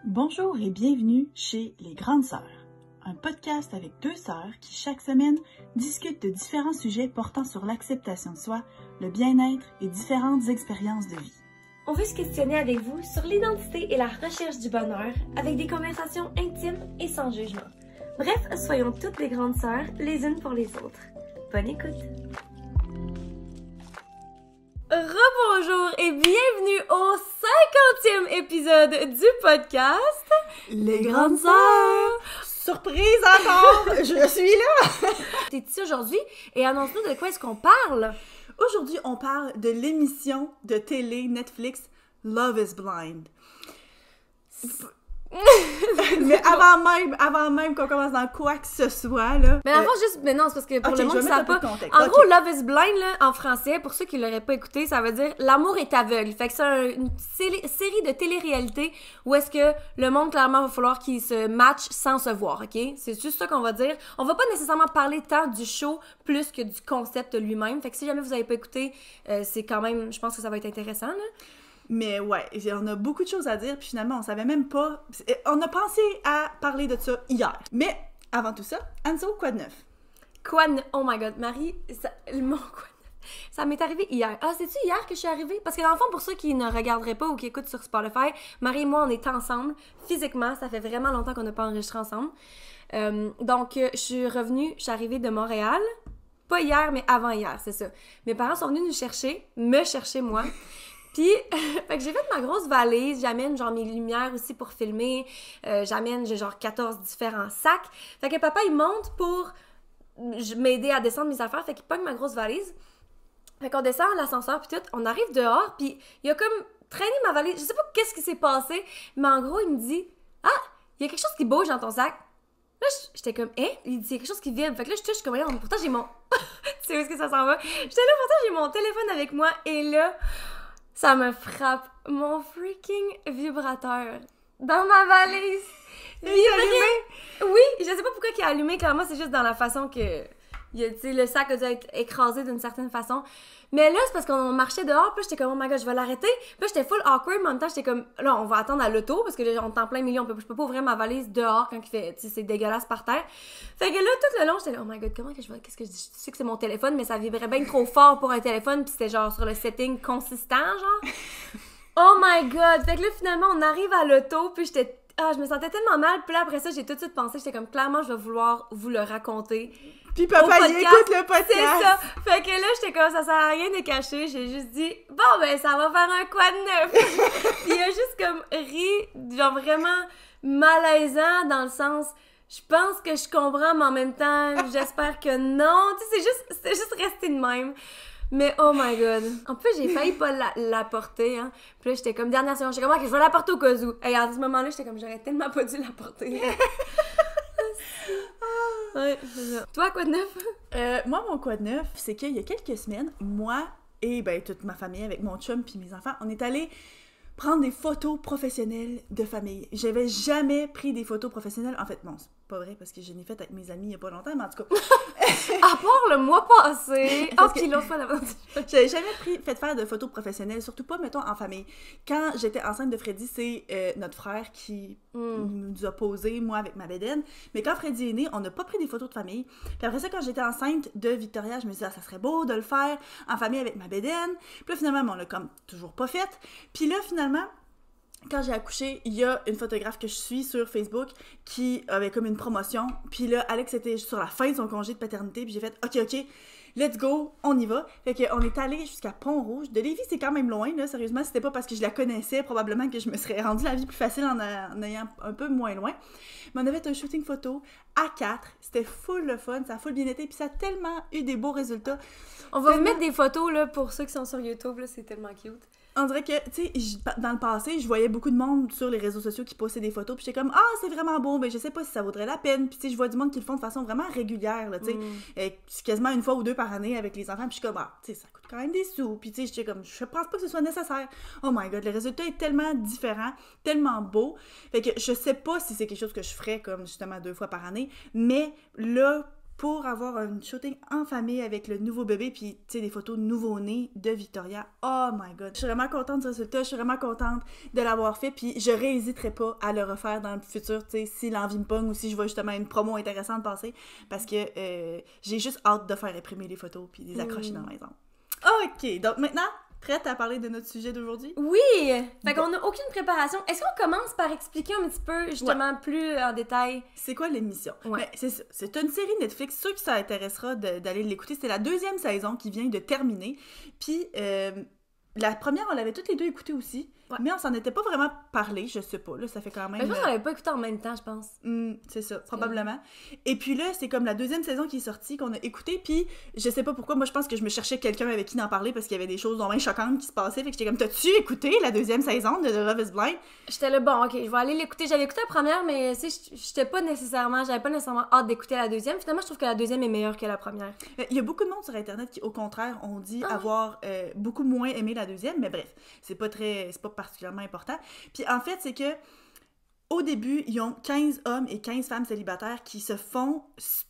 Bonjour et bienvenue chez Les Grandes Sœurs, un podcast avec deux sœurs qui chaque semaine discutent de différents sujets portant sur l'acceptation de soi, le bien-être et différentes expériences de vie. On veut se questionner avec vous sur l'identité et la recherche du bonheur avec des conversations intimes et sans jugement. Bref, soyons toutes les grandes sœurs les unes pour les autres. Bonne écoute! Rebonjour et bienvenue au 50e épisode du podcast Les Grandes Sœurs! Surprise encore! Je suis là! T'es ici aujourd'hui et annonce-nous de quoi est-ce qu'on parle? Aujourd'hui, on parle de l'émission de télé Netflix Love is Blind. Mais avant même qu'on commence dans quoi que ce soit, là... Mais avant, mais non, c'est parce que pour le monde qui ne savent pas... En gros, Love is Blind, là, en français, pour ceux qui l'auraient pas écouté, ça veut dire « L'amour est aveugle ». Fait que c'est une série de télé-réalité où est-ce que le monde, clairement, va falloir qu'il se matche sans se voir, OK? C'est juste ça qu'on va dire. On va pas nécessairement parler tant du show plus que du concept lui-même. Fait que si jamais vous avez pas écouté, c'est quand même... Je pense que ça va être intéressant, là. Mais ouais, on a beaucoup de choses à dire, puis finalement, on savait même pas... On a pensé à parler de ça hier. Mais avant tout ça, Anso, quoi de neuf? Oh my God, Marie, ça m'est arrivé hier. Ah, c'est-tu hier que je suis arrivée? Parce que dans le fond, pour ceux qui ne regarderaient pas ou qui écoutent sur Spotify, Marie et moi, on est ensemble, physiquement. Ça fait vraiment longtemps qu'on n'a pas enregistré ensemble. Donc, je suis arrivée de Montréal. Pas hier, mais avant hier, c'est ça. Mes parents sont venus me chercher moi. Puis, fait que j'ai fait ma grosse valise, j'amène genre mes lumières aussi pour filmer, j'ai genre 14 différents sacs. Fait que papa, il monte pour m'aider à descendre mes affaires, fait qu'il pogne ma grosse valise. Fait qu'on descend l'ascenseur puis tout, on arrive dehors, puis il a comme traîné ma valise, je sais pas qu'est-ce qui s'est passé, mais en gros, il me dit « Ah, il y a quelque chose qui bouge dans ton sac. » Là, j'étais comme « Hein? » Il dit « Il y a quelque chose qui vibre. » Fait que là, je touche comme « Pourtant, j'ai mon... » Tu sais où est-ce que ça s'en va? J'étais là, pourtant, j'ai mon téléphone avec moi, et là... Ça me frappe. Mon freaking vibrateur dans ma valise. Oui, je sais pas pourquoi il a allumé. Clairement, c'est juste dans la façon que... le sac a dû être écrasé d'une certaine façon. Mais là, c'est parce qu'on marchait dehors, puis j'étais comme, oh my god, je vais l'arrêter. Puis j'étais full awkward, mais en même temps, j'étais comme, là, on va attendre à l'auto, parce que là, on est en plein milieu, je peux pas ouvrir ma valise dehors quand il fait, c'est dégueulasse par terre. Fait que là, tout le long, j'étais là, oh my god, qu'est-ce que je dis? Je sais que c'est mon téléphone, mais ça vibrait bien trop fort pour un téléphone, puis c'était genre sur le setting consistant, genre. Oh my god! Fait que là, finalement, on arrive à l'auto, puis je me sentais tellement mal, puis là, après ça, j'ai tout de suite pensé, j'étais comme, clairement, je vais vouloir vous le raconter. Puis papa, il écoute le podcast! C'est ça! Fait que là, j'étais comme, ça sert à rien de cacher, j'ai juste dit, bon, ben, ça va faire un quoi de neuf? Puis il a juste comme ri, genre vraiment malaisant, dans le sens, je pense que je comprends, mais en même temps, j'espère que non. Tu sais, c'est juste resté de même. Mais oh my god. En plus, j'ai failli pas la porter, hein. Puis là, j'étais comme, dernière seconde, j'étais comme, ok, je vais la porter au cas où. Et à ce moment-là, j'étais comme, j'aurais tellement pas dû la porter. Ouais, c'est ça. Toi, quoi de neuf? Moi, mon quoi de neuf, c'est qu'il y a quelques semaines, moi et toute ma famille, avec mon chum puis mes enfants, on est allés prendre des photos professionnelles de famille. J'avais jamais pris des photos professionnelles. En fait, non, c'est pas vrai, parce que je l'ai fait avec mes amis il y a pas longtemps, mais en tout cas... À part le mois passé! Puis l'autre fois, j'avais jamais fait faire de photos professionnelles, surtout pas, mettons, en famille. Quand j'étais enceinte de Freddy, c'est notre frère qui nous a posé, moi, avec ma bédaine. Mais quand Freddy est né, on n'a pas pris des photos de famille. Puis après ça, quand j'étais enceinte de Victoria, je me disais, ça serait beau de le faire en famille avec ma bédaine. Puis là, finalement, on l'a comme toujours pas fait. Puis là, finalement, quand j'ai accouché, il y a une photographe que je suis sur Facebook qui avait comme une promotion. Puis là, Alex était sur la fin de son congé de paternité. Puis j'ai fait, OK, let's go, on y va. Fait qu'on est allé jusqu'à Pont-Rouge. De Lévis, c'est quand même loin, là. Sérieusement, c'était pas parce que je la connaissais, probablement que je me serais rendu la vie plus facile en ayant un peu moins loin. Mais on avait fait un shooting photo à 4. C'était full le fun, ça a full bien été. Puis ça a tellement eu des beaux résultats. On va vous mettre des photos, là, pour ceux qui sont sur YouTube, là, c'est tellement cute. On dirait que, tu sais, dans le passé, je voyais beaucoup de monde sur les réseaux sociaux qui postaient des photos, puis j'étais comme, c'est vraiment beau, mais je sais pas si ça vaudrait la peine. Puis tu sais, je vois du monde qui le font de façon vraiment régulière, là, tu sais, c'est quasiment une fois ou deux par année avec les enfants, puis je suis comme, tu sais, ça coûte quand même des sous, puis tu sais, j'étais comme, je pense pas que ce soit nécessaire. Oh my god, le résultat est tellement différent, tellement beau, fait que je sais pas si c'est quelque chose que je ferais comme justement 2 fois par année, mais là, pour avoir un shooting en famille avec le nouveau bébé, puis tu sais, des photos nouveau-né de Victoria. Oh my god! Je suis vraiment contente du résultat, je suis vraiment contente de l'avoir fait, puis je réhésiterai pas à le refaire dans le futur, tu sais, si l'envie me pogne ou si je vois justement une promo intéressante passer, parce que j'ai juste hâte de faire imprimer les photos puis les accrocher dans la maison. Ok, donc maintenant, prête à parler de notre sujet d'aujourd'hui? Oui! Fait qu'on n'a aucune préparation. Est-ce qu'on commence par expliquer un petit peu, justement, plus en détail? C'est quoi l'émission? Ouais. Ben, c'est ça. C'est une série Netflix. Ceux qui ça intéressera d'aller l'écouter. C'est la 2e saison qui vient de terminer. Puis, la première, on l'avait toutes les deux écoutée aussi. Ouais. Mais on s'en était pas vraiment parlé, je sais pas. Là, ça fait quand même... Je pense qu'on l'avait pas écouté en même temps, je pense. C'est ça, probablement. Et puis là, c'est comme la 2e saison qui est sortie, qu'on a écoutée, puis je sais pas pourquoi, moi je pense que je me cherchais quelqu'un avec qui en parler parce qu'il y avait des choses vraiment choquantes qui se passaient, fait que j'étais comme, t'as-tu écouté la 2e saison de The Love is Blind? J'étais là, bon, ok, je vais aller l'écouter. J'avais écouté la première, mais tu sais, j'avais pas nécessairement hâte d'écouter la 2e. Finalement, je trouve que la 2e est meilleure que la première. Il y a beaucoup de monde sur Internet qui, au contraire, ont dit avoir beaucoup moins aimé la 2e, mais bref, c'est pas particulièrement important. Puis en fait, c'est que au début, ils ont 15 hommes et 15 femmes célibataires qui se font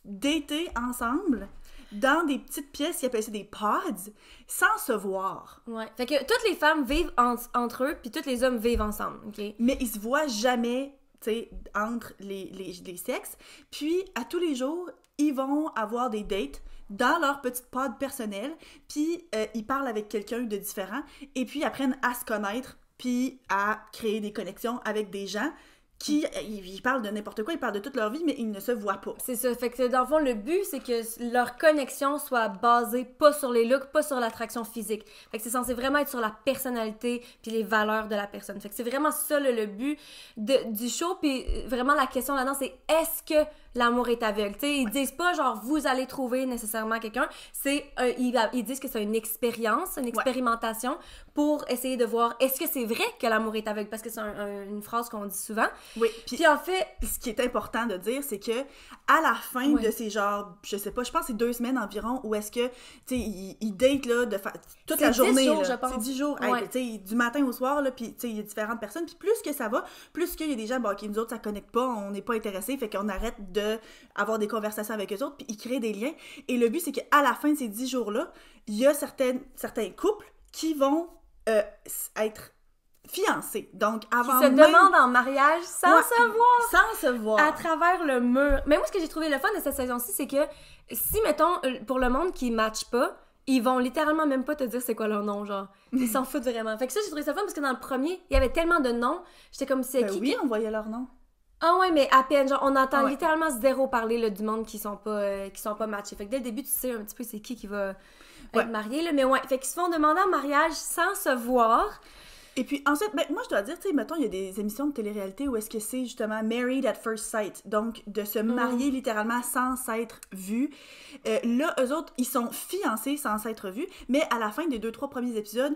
dater ensemble dans des petites pièces qui appellent ça des pods, sans se voir. Ouais. Fait que toutes les femmes vivent entre eux, puis tous les hommes vivent ensemble, ok? Mais ils se voient jamais, tu sais, entre les sexes. Puis, à tous les jours, ils vont avoir des dates dans leur petite pod personnelle, puis ils parlent avec quelqu'un de différent, et puis ils apprennent à se connaître, puis à créer des connexions avec des gens qui, ils parlent de n'importe quoi, ils parlent de toute leur vie, mais ils ne se voient pas. C'est ça, fait que dans le fond, le but, c'est que leur connexion soit basée pas sur les looks, pas sur l'attraction physique. Fait que c'est censé vraiment être sur la personnalité puis les valeurs de la personne. Fait que c'est vraiment ça le but du show, puis vraiment la question là-dedans, c'est est-ce que l'amour est aveugle? T'sais, ils disent pas genre vous allez trouver nécessairement quelqu'un, c'est ils disent que c'est une expérience, une expérimentation pour essayer de voir est-ce que c'est vrai que l'amour est aveugle, parce que c'est une phrase qu'on dit souvent. Oui, puis en fait, ce qui est important de dire, c'est que à la fin de ces genre, je sais pas, je pense que c'est 2 semaines environ où est-ce que, tu sais, ils datent là, toute la journée. 10 jours, là. je pense. C'est 10 jours. Ouais. Tu sais, du matin au soir, là, puis tu sais, il y a différentes personnes. Puis plus que ça va, plus qu'il y a des gens, bon, qui nous autres, ça connecte pas, on n'est pas intéressés, fait qu'on arrête d'avoir des conversations avec eux autres, puis ils créent des liens. Et le but, c'est qu'à la fin de ces 10 jours-là, il y a certains couples qui vont être fiancés. Donc, avant qui se demandent en mariage sans se voir. Sans se voir. À travers le mur. Mais moi, ce que j'ai trouvé le fun de cette saison-ci, c'est que si, mettons, pour le monde qui ne matche pas, ils vont littéralement même pas te dire c'est quoi leur nom, genre. Ils s'en foutent vraiment. Fait que ça, j'ai trouvé ça fun parce que dans le premier, il y avait tellement de noms. J'étais comme, c'est qui? Oui, on voyait leur nom. Ah ouais, mais à peine, genre, on entend littéralement zéro parler là, du monde qui sont pas matchés. Fait que dès le début, tu sais un petit peu c'est qui va être marié, là. Mais ouais, fait qu'ils se font demander en mariage sans se voir. Et puis ensuite, ben, moi je dois dire, tu sais, mettons, il y a des émissions de télé-réalité où est-ce que c'est justement Married at First Sight, donc de se marier littéralement sans s'être vu. Là, eux autres, ils sont fiancés sans s'être vus, mais à la fin des 2-3 premiers épisodes,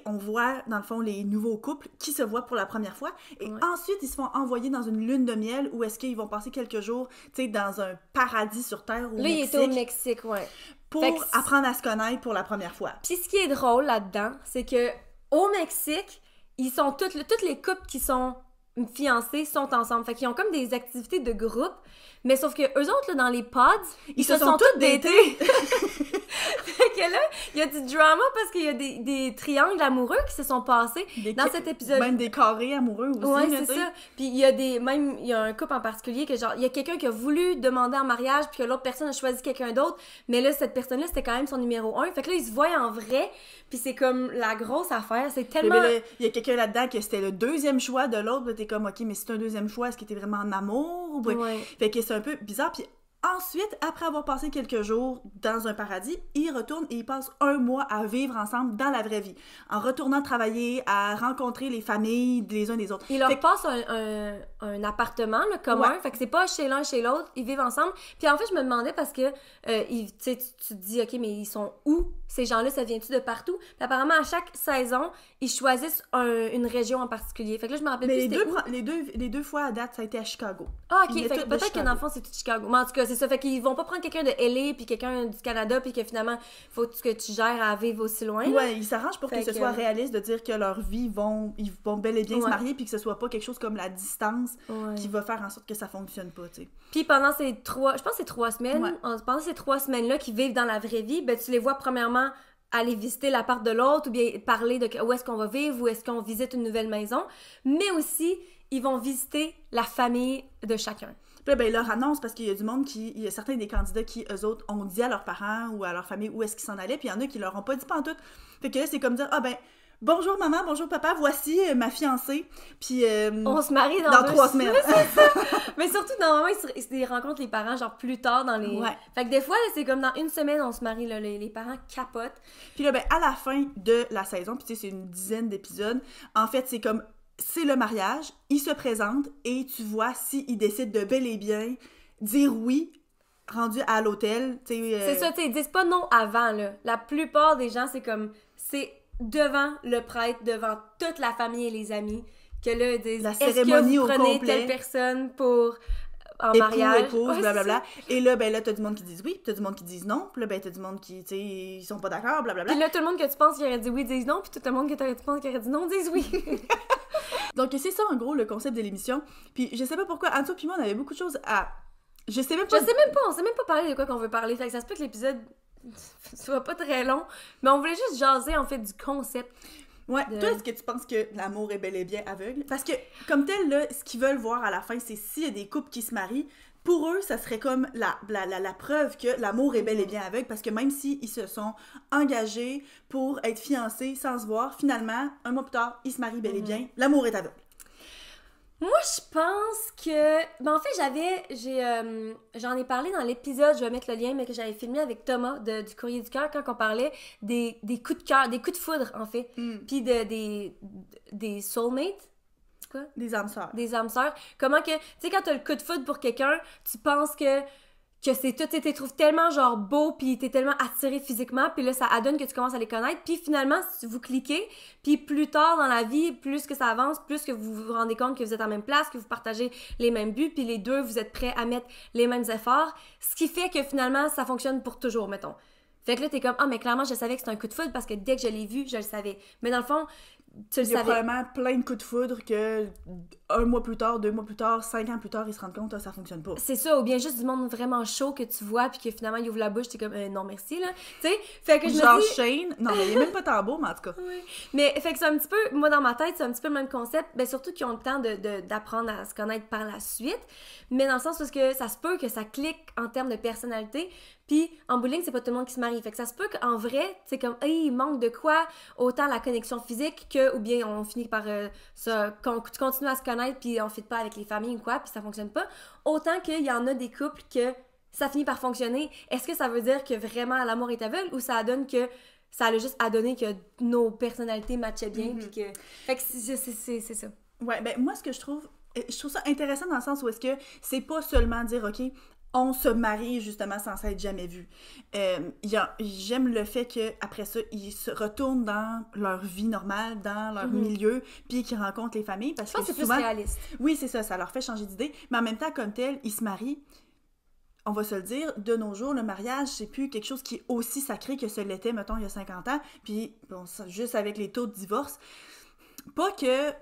on voit dans le fond les nouveaux couples qui se voient pour la première fois, et ensuite ils se font envoyer dans une lune de miel où est-ce qu'ils vont passer quelques jours, tu sais, dans un paradis sur Terre au Mexique. Là, il était au Mexique, ouais. Pour apprendre à se connaître pour la première fois. Puis ce qui est drôle là-dedans, c'est que au Mexique, ils sont toutes les couples qui sont fiancés sont ensemble. Fait qu'ils ont comme des activités de groupe, mais sauf que eux autres, là, dans les pods, ils se sont tous datés. Fait que là, il y a du drama parce qu'il y a des triangles amoureux qui se sont passés dans cet épisode. Même des carrés amoureux aussi. Ouais, c'est ça. Puis il y a un couple en particulier que genre, il y a quelqu'un qui a voulu demander en mariage puis que l'autre personne a choisi quelqu'un d'autre, mais là, cette personne-là, c'était quand même son numéro 1. Fait que là, ils se voient en vrai, puis c'est comme la grosse affaire. C'est tellement... Il y a quelqu'un là-dedans que c'était le deuxième choix de l'autre, t'es comme, ok, mais c'est un deuxième choix, est-ce que t'es vraiment en amour? Fait que c'est un peu bizarre, puis ensuite, après avoir passé quelques jours dans un paradis, ils retournent et ils passent 1 mois à vivre ensemble dans la vraie vie. En retournant travailler, à rencontrer les familles les uns des autres. Ils leur passent un appartement là, commun, fait que c'est pas chez l'un chez l'autre, ils vivent ensemble. Puis en fait, je me demandais parce que tu te dis, ok, mais ils sont où? Ces gens-là, ça vient-tu de partout? Puis apparemment, à chaque saison, ils choisissent une région en particulier. Fait que là, je me rappelle plus les deux fois à date, ça a été à Chicago. Ah, ok. Fait que peut-être que dans le fond, c'est tout Chicago. Mais en tout cas, c'est ça. Fait qu'ils vont pas prendre quelqu'un de LA puis quelqu'un du Canada puis que finalement, faut que tu gères à vivre aussi loin. Ouais, ils s'arrangent pour que ce soit réaliste de dire que leur vie ils vont bel et bien se marier puis que ce soit pas quelque chose comme la distance différence qui va faire en sorte que ça fonctionne pas, tu sais. Puis pendant ces 3 semaines, Ouais. pendant ces 3 semaines-là qui vivent dans la vraie vie, ben tu les vois premièrement aller visiter l'appart de l'autre ou bien parler de où est-ce qu'on va vivre ou est-ce qu'on visite une nouvelle maison, mais aussi ils vont visiter la famille de chacun. Puis là, ben, ils leur annoncent parce qu'il y a du monde il y a certains des candidats qui, eux autres, ont dit à leurs parents ou à leur famille où est-ce qu'ils s'en allaient, puis il y en a qui leur ont pas dit pantoute. Fait que là, c'est comme dire, ah ben, bonjour maman, bonjour papa, voici ma fiancée, puis... On se marie dans 3 semaines. Mais surtout, normalement, ils rencontrent les parents, genre, plus tard dans les... Ouais. Fait que des fois, là, c'est comme dans une semaine, on se marie, là, les parents capotent. Puis là, ben, à la fin de la saison, puis tu sais, c'est une dizaine d'épisodes, en fait, c'est le mariage, ils se présentent, et tu vois s'ils décident de bel et bien dire oui, rendu à l'hôtel, tu sais... C'est ça, tu sais, ils disent pas non avant, là. La plupart des gens, c'est devant le prêtre, devant toute la famille et les amis, que là, ils disent, la est-ce cérémonie que vous au prenez complet. telle personne pour... en Époux, mariage. épouse, Ouais, blablabla. Et là, ben là, t'as du monde qui disent oui, puis t'as du monde qui disent non, puis là, ben t'as du monde qui, tu sais, ils sont pas d'accord, blablabla. Puis là, tout le monde que tu penses qui aurait dit oui disent non, puis tout le monde que tu penses qui aurait dit non disent oui. Donc, c'est ça, en gros, le concept de l'émission. Puis je sais pas pourquoi, Anto puis moi, on avait beaucoup de choses à... Je sais même pas... On sait même pas parler de quoi qu'on veut parler, fait que ça se peut que l'épisode soit pas très long, mais on voulait juste jaser, en fait, du concept. Ouais, toi, est-ce que tu penses que l'amour est bel et bien aveugle? Parce que, comme tel, là, ce qu'ils veulent voir à la fin, c'est s'il y a des couples qui se marient, pour eux, ça serait comme la preuve que l'amour est bel et bien aveugle, parce que même s'ils se sont engagés pour être fiancés sans se voir, finalement, un mois plus tard, ils se marient bel et bien, l'amour est aveugle. Moi, je pense que... Ben, en fait, j'en ai parlé dans l'épisode, je vais mettre le lien, mais que j'avais filmé avec Thomas du Courrier du Cœur quand on parlait des coups de cœur, des coups de foudre, en fait. Puis des soulmates. Quoi? Des âmes sœurs. Des âmes sœurs. Comment que... Tu sais, quand t'as le coup de foudre pour quelqu'un, tu penses que c'est tout, tu trouves tellement genre beau, puis t'es tellement attiré physiquement, puis là, ça adonne que tu commences à les connaître, puis finalement, si vous cliquez, puis plus tard dans la vie, plus que ça avance, plus que vous vous rendez compte que vous êtes à la même place, que vous partagez les mêmes buts, puis les deux, vous êtes prêts à mettre les mêmes efforts, ce qui fait que finalement, ça fonctionne pour toujours, mettons. Fait que là, t'es comme, ah, mais clairement, je savais que c'était un coup de foudre parce que dès que je l'ai vu, je le savais. Mais dans le fond, tu le savais. Il y a probablement plein de coups de foudre que 1 mois plus tard, 2 mois plus tard, 5 ans plus tard, ils se rendent compte que ça fonctionne pas. C'est ça, ou bien juste du monde vraiment chaud que tu vois, puis que finalement, il ouvre la bouche, t'es comme, non, merci, là. Tu sais, fait que je genre me dis... Shane, non, mais il est même pas tant beau, mais en tout cas. Oui. Mais fait que c'est un petit peu, moi dans ma tête, c'est un petit peu le même concept, ben surtout qu'ils ont le temps d'apprendre à se connaître par la suite, mais dans le sens parce que ça se peut que ça clique en termes de personnalité, puis en bout de ligne, c'est pas tout le monde qui se marie, fait que ça se peut qu'en vrai, c'est comme, hey, il manque de quoi, autant la connexion physique que, ou bien on finit par tu continues à se connaître, puis on fit pas avec les familles ou quoi, puis ça fonctionne pas, autant qu'il y en a des couples que ça finit par fonctionner. Est-ce que ça veut dire que vraiment l'amour est aveugle ou ça donne que ça a juste à donner que nos personnalités matchaient bien, puis que... Fait que c'est ça. Ouais, ben moi, ce que je trouve ça intéressant dans le sens où est-ce que c'est pas seulement dire, OK, on se marie justement sans s'être jamais vu. J'aime le fait qu'après ça, ils se retournent dans leur vie normale, dans leur milieu, puis qu'ils rencontrent les familles. Parce je pense que que c'est souvent, plus réaliste. Oui, c'est ça leur fait changer d'idée. Mais en même temps, comme tel, ils se marient. On va se le dire, de nos jours, le mariage, c'est plus quelque chose qui est aussi sacré que ce l'était, mettons, il y a 50 ans. Puis, bon, juste avec les taux de divorce. Pas que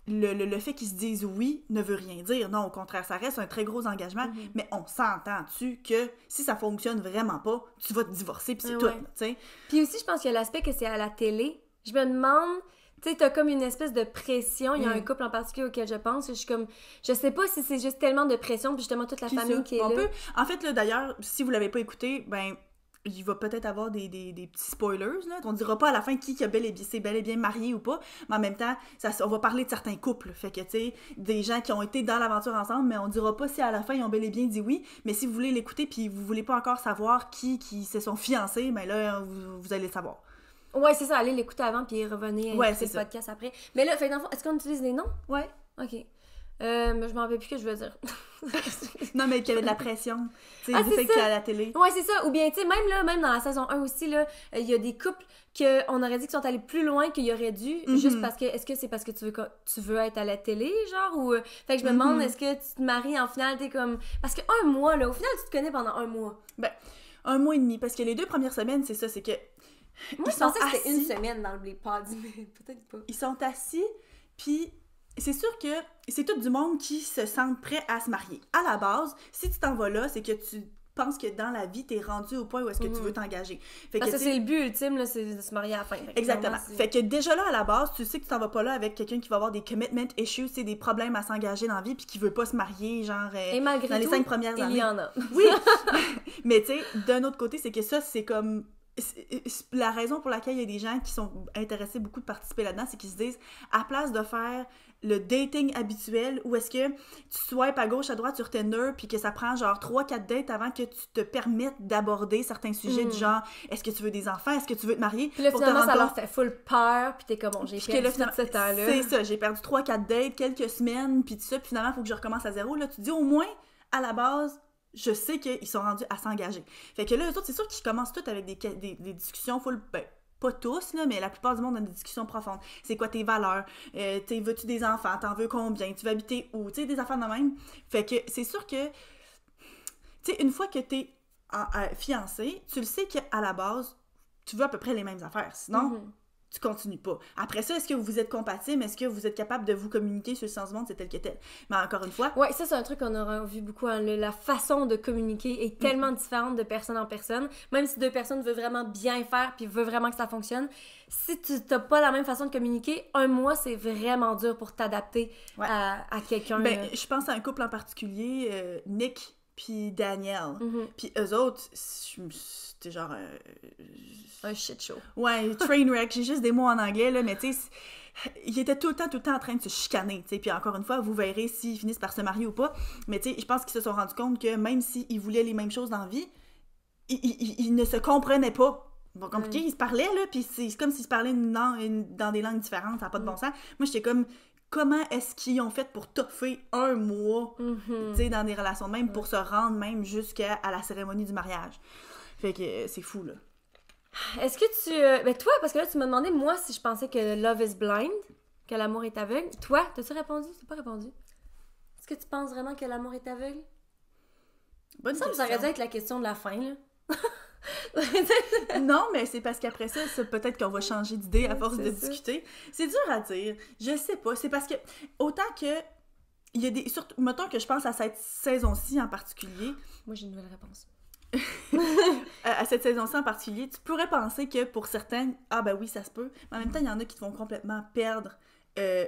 le fait qu'ils se disent oui ne veut rien dire. Non, au contraire, ça reste un très gros engagement. Mais on s'entend-tu que si ça fonctionne vraiment pas, tu vas te divorcer, puis c'est tout, tu sais. Puis aussi, je pense qu'il y a l'aspect que c'est à la télé. Je me demande... Tu sais, t'as comme une espèce de pression. Il y a un couple en particulier auquel je pense. Je suis comme... Je sais pas si c'est juste tellement de pression, puis justement toute la famille qui est là. En fait, là, d'ailleurs, si vous l'avez pas écouté, ben... il va peut-être avoir des petits spoilers, là. On dira pas à la fin qui a s'est bel et bien marié ou pas, mais en même temps, on va parler de certains couples. Fait que, tu sais, des gens qui ont été dans l'aventure ensemble, mais on dira pas si à la fin, ils ont bel et bien dit oui. Mais si vous voulez l'écouter puis vous voulez pas encore savoir qui se sont fiancés, ben là, vous allez le savoir. Ouais, c'est ça. Allez l'écouter avant puis revenez à c'est le podcast après. Mais là, fait dans le fond, est-ce qu'on utilise les noms? Ouais. OK. Mais je m'en rappelle plus ce que je veux dire. Non, mais qu'il y avait de la pression. Tu sais, c'est ça. à la télé. Ouais, c'est ça. Ou bien, tu sais, même dans la saison 1 aussi, là, il y a des couples qu'on aurait dit qu'ils sont allés plus loin qu'il y aurait dû, juste parce que, est-ce que c'est parce que tu veux être à la télé, genre, ou... Fait que je me demande, est-ce que tu te maries, en final, t'es comme... Parce que 1 mois, là, au final, tu te connais pendant 1 mois. Ben, 1 mois et demi, parce que les 2 premières semaines, c'est ça, c'est que... Moi, je pensais que c'était 1 semaine dans les pods, mais peut-être pas. Ils sont assis, puis c'est sûr que c'est tout du monde qui se sent prêt à se marier. À la base, si tu t'en vas là, c'est que tu penses que dans la vie, t'es rendu au point où est-ce que tu veux t'engager. Parce que c'est le but ultime, là, c'est de se marier à la fin. Exactement. Fait que déjà là, à la base, tu sais que tu t'en vas pas là avec quelqu'un qui va avoir des commitment issues, c'est des problèmes à s'engager dans la vie, puis qui veut pas se marier, genre, et malgré dans les tout, 5 premières années. Il y en a. Oui! Mais tu sais, d'un autre côté, c'est que ça, c'est comme... La raison pour laquelle il y a des gens qui sont intéressés beaucoup de participer là-dedans, c'est qu'ils se disent, à place de faire le dating habituel, où est-ce que tu swipes à gauche, à droite sur Tinder, puis que ça prend genre 3-4 dates avant que tu te permettes d'aborder certains sujets du genre, est-ce que tu veux des enfants, est-ce que tu veux te marier? Puis là, finalement, ça leur fait full peur, puis t'es comme, bon, j'ai perdu tout ce temps-là. C'est ça, j'ai perdu 3-4 dates, quelques semaines, puis tout ça, puis finalement, il faut que je recommence à zéro. Là, tu te dis, au moins, à la base, je sais qu'ils sont rendus à s'engager. Fait que là, eux autres, c'est sûr qu'ils commencent tous avec des discussions full... Ben, pas tous, là, mais la plupart du monde a des discussions profondes. C'est quoi tes valeurs? Veux-tu des enfants? T'en veux combien? Tu veux habiter où? Tu sais, des affaires de même. Fait que c'est sûr que, tu sais, une fois que t'es fiancé, tu le sais qu'à la base, tu veux à peu près les mêmes affaires. Sinon, tu continues pas. Après ça, est-ce que vous êtes compatibles? Est-ce que vous êtes capable de vous communiquer sur le sens du monde? C'est tel que tel. Mais encore une fois... Ouais, ça, c'est un truc qu'on aura vu beaucoup. Hein, la façon de communiquer est tellement différente de personne en personne. Même si deux personnes veulent vraiment bien faire puis veulent vraiment que ça fonctionne, si tu n'as pas la même façon de communiquer, un mois, c'est vraiment dur pour t'adapter à quelqu'un. Ben, je pense à un couple en particulier, Nick puis Danielle. Puis eux autres, c'était genre... un shit show. Ouais, train wreck. J'ai juste des mots en anglais, là, mais tu sais, ils étaient tout le temps en train de se chicaner, tu sais. Puis encore une fois, vous verrez s'ils finissent par se marier ou pas. Mais tu sais, je pense qu'ils se sont rendus compte que même s'ils voulaient les mêmes choses dans la vie, ils ne se comprenaient pas. Bon, compliqué, ils se parlaient, là, puis c'est comme s'ils se parlaient dans des langues différentes, ça n'a pas de bon sens. Moi, j'étais comme... Comment est-ce qu'ils ont fait pour toffer un mois, tu sais, dans des relations de même, pour se rendre même jusqu'à la cérémonie du mariage? Fait que c'est fou, là. Est-ce que tu... Ben toi, parce que là, tu m'as demandé, moi, si je pensais que love is blind, que l'amour est aveugle. Toi, t'as-tu répondu? T'as pas répondu. Est-ce que tu penses vraiment que l'amour est aveugle? Bonne question. Ça aurait dû être la question de la fin, là. Non, mais c'est parce qu'après ça, peut-être qu'on va changer d'idée à force de discuter. C'est dur à dire. Je sais pas. C'est parce que, autant que, il y a des... Surtout, mettons que je pense à cette saison-ci en particulier. Moi, j'ai une nouvelle réponse. À cette saison-ci en particulier, tu pourrais penser que pour certains, ah ben oui, ça se peut. Mais en même temps, il y en a qui te font complètement perdre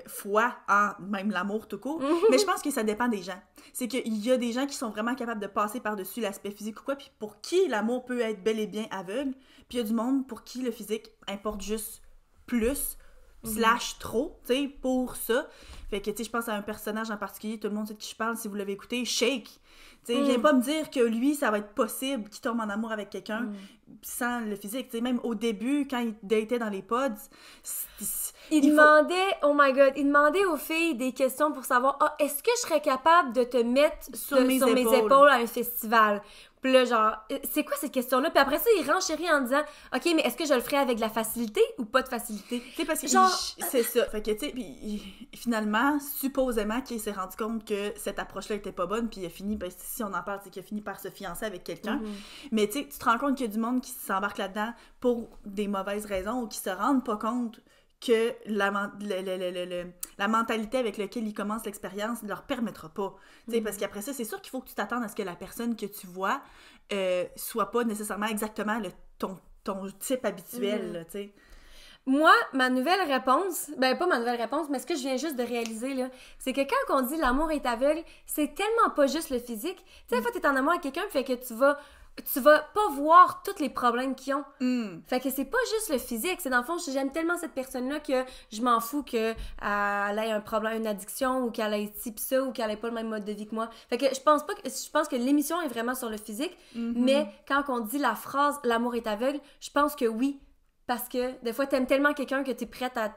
foi en même l'amour tout court. Mais je pense que ça dépend des gens. C'est qu'il y a des gens qui sont vraiment capables de passer par-dessus l'aspect physique ou quoi, puis pour qui l'amour peut être bel et bien aveugle, puis il y a du monde pour qui le physique importe juste plus, / trop, tu sais, pour ça. Fait que, tu sais, je pense à un personnage en particulier, tout le monde sait de qui je parle, si vous l'avez écouté, Shake. Tu sais, viens pas me dire que lui, ça va être possible qu'il tombe en amour avec quelqu'un sans le physique. Tu sais, même au début, quand il datait dans les pods, il demandait, oh my god, il demandait aux filles des questions pour savoir, est-ce que je serais capable de te mettre sur mes épaules à un festival? Puis là, genre, c'est quoi cette question-là? Puis après ça, il renchérit en disant, OK, mais est-ce que je le ferais avec de la facilité ou pas de facilité? Tu sais, parce que genre... c'est ça. Fait que, tu sais, finalement, supposément qu'il s'est rendu compte que cette approche-là était pas bonne, puis il a fini, ben, si on en parle, c'est qu'il a fini par se fiancer avec quelqu'un. Mais tu sais, tu te rends compte qu'il y a du monde qui s'embarque là-dedans pour des mauvaises raisons ou qui se rendent pas compte que la mentalité avec laquelle ils commencent l'expérience ne leur permettra pas. Parce qu'après ça, c'est sûr qu'il faut que tu t'attendes à ce que la personne que tu vois soit pas nécessairement exactement ton type habituel, tu sais. Moi, ma nouvelle réponse, ben pas ma nouvelle réponse, mais ce que je viens juste de réaliser, là, c'est que quand on dit l'amour est aveugle, c'est tellement pas juste le physique. Tu sais, des fois, t'es en amour avec quelqu'un, fait que tu vas pas voir tous les problèmes qu'ils ont. Fait que c'est pas juste le physique, c'est dans le fond, j'aime tellement cette personne-là que je m'en fous qu'elle ait un problème, une addiction, ou qu'elle ait ci pis ça, ou qu'elle ait pas le même mode de vie que moi. Fait que je pense que l'émission est vraiment sur le physique, mais quand on dit la phrase « l'amour est aveugle », je pense que oui, parce que des fois, t'aimes tellement quelqu'un que t'es prête à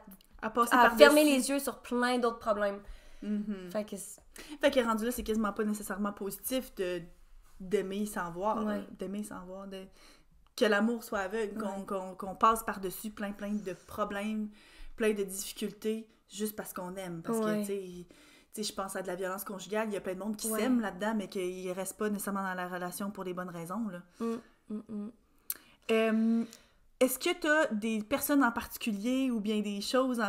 fermer les yeux sur plein d'autres problèmes. Fait que rendu là, c'est quasiment pas nécessairement positif d'aimer sans voir, que l'amour soit aveugle, qu'on passe par-dessus plein de problèmes, plein de difficultés, juste parce qu'on aime. Parce que, tu sais, je pense à de la violence conjugale, il y a plein de monde qui s'aiment là-dedans, mais qu'ils restent pas nécessairement dans la relation pour des bonnes raisons, là. Est-ce que t'as des personnes en particulier ou bien des choses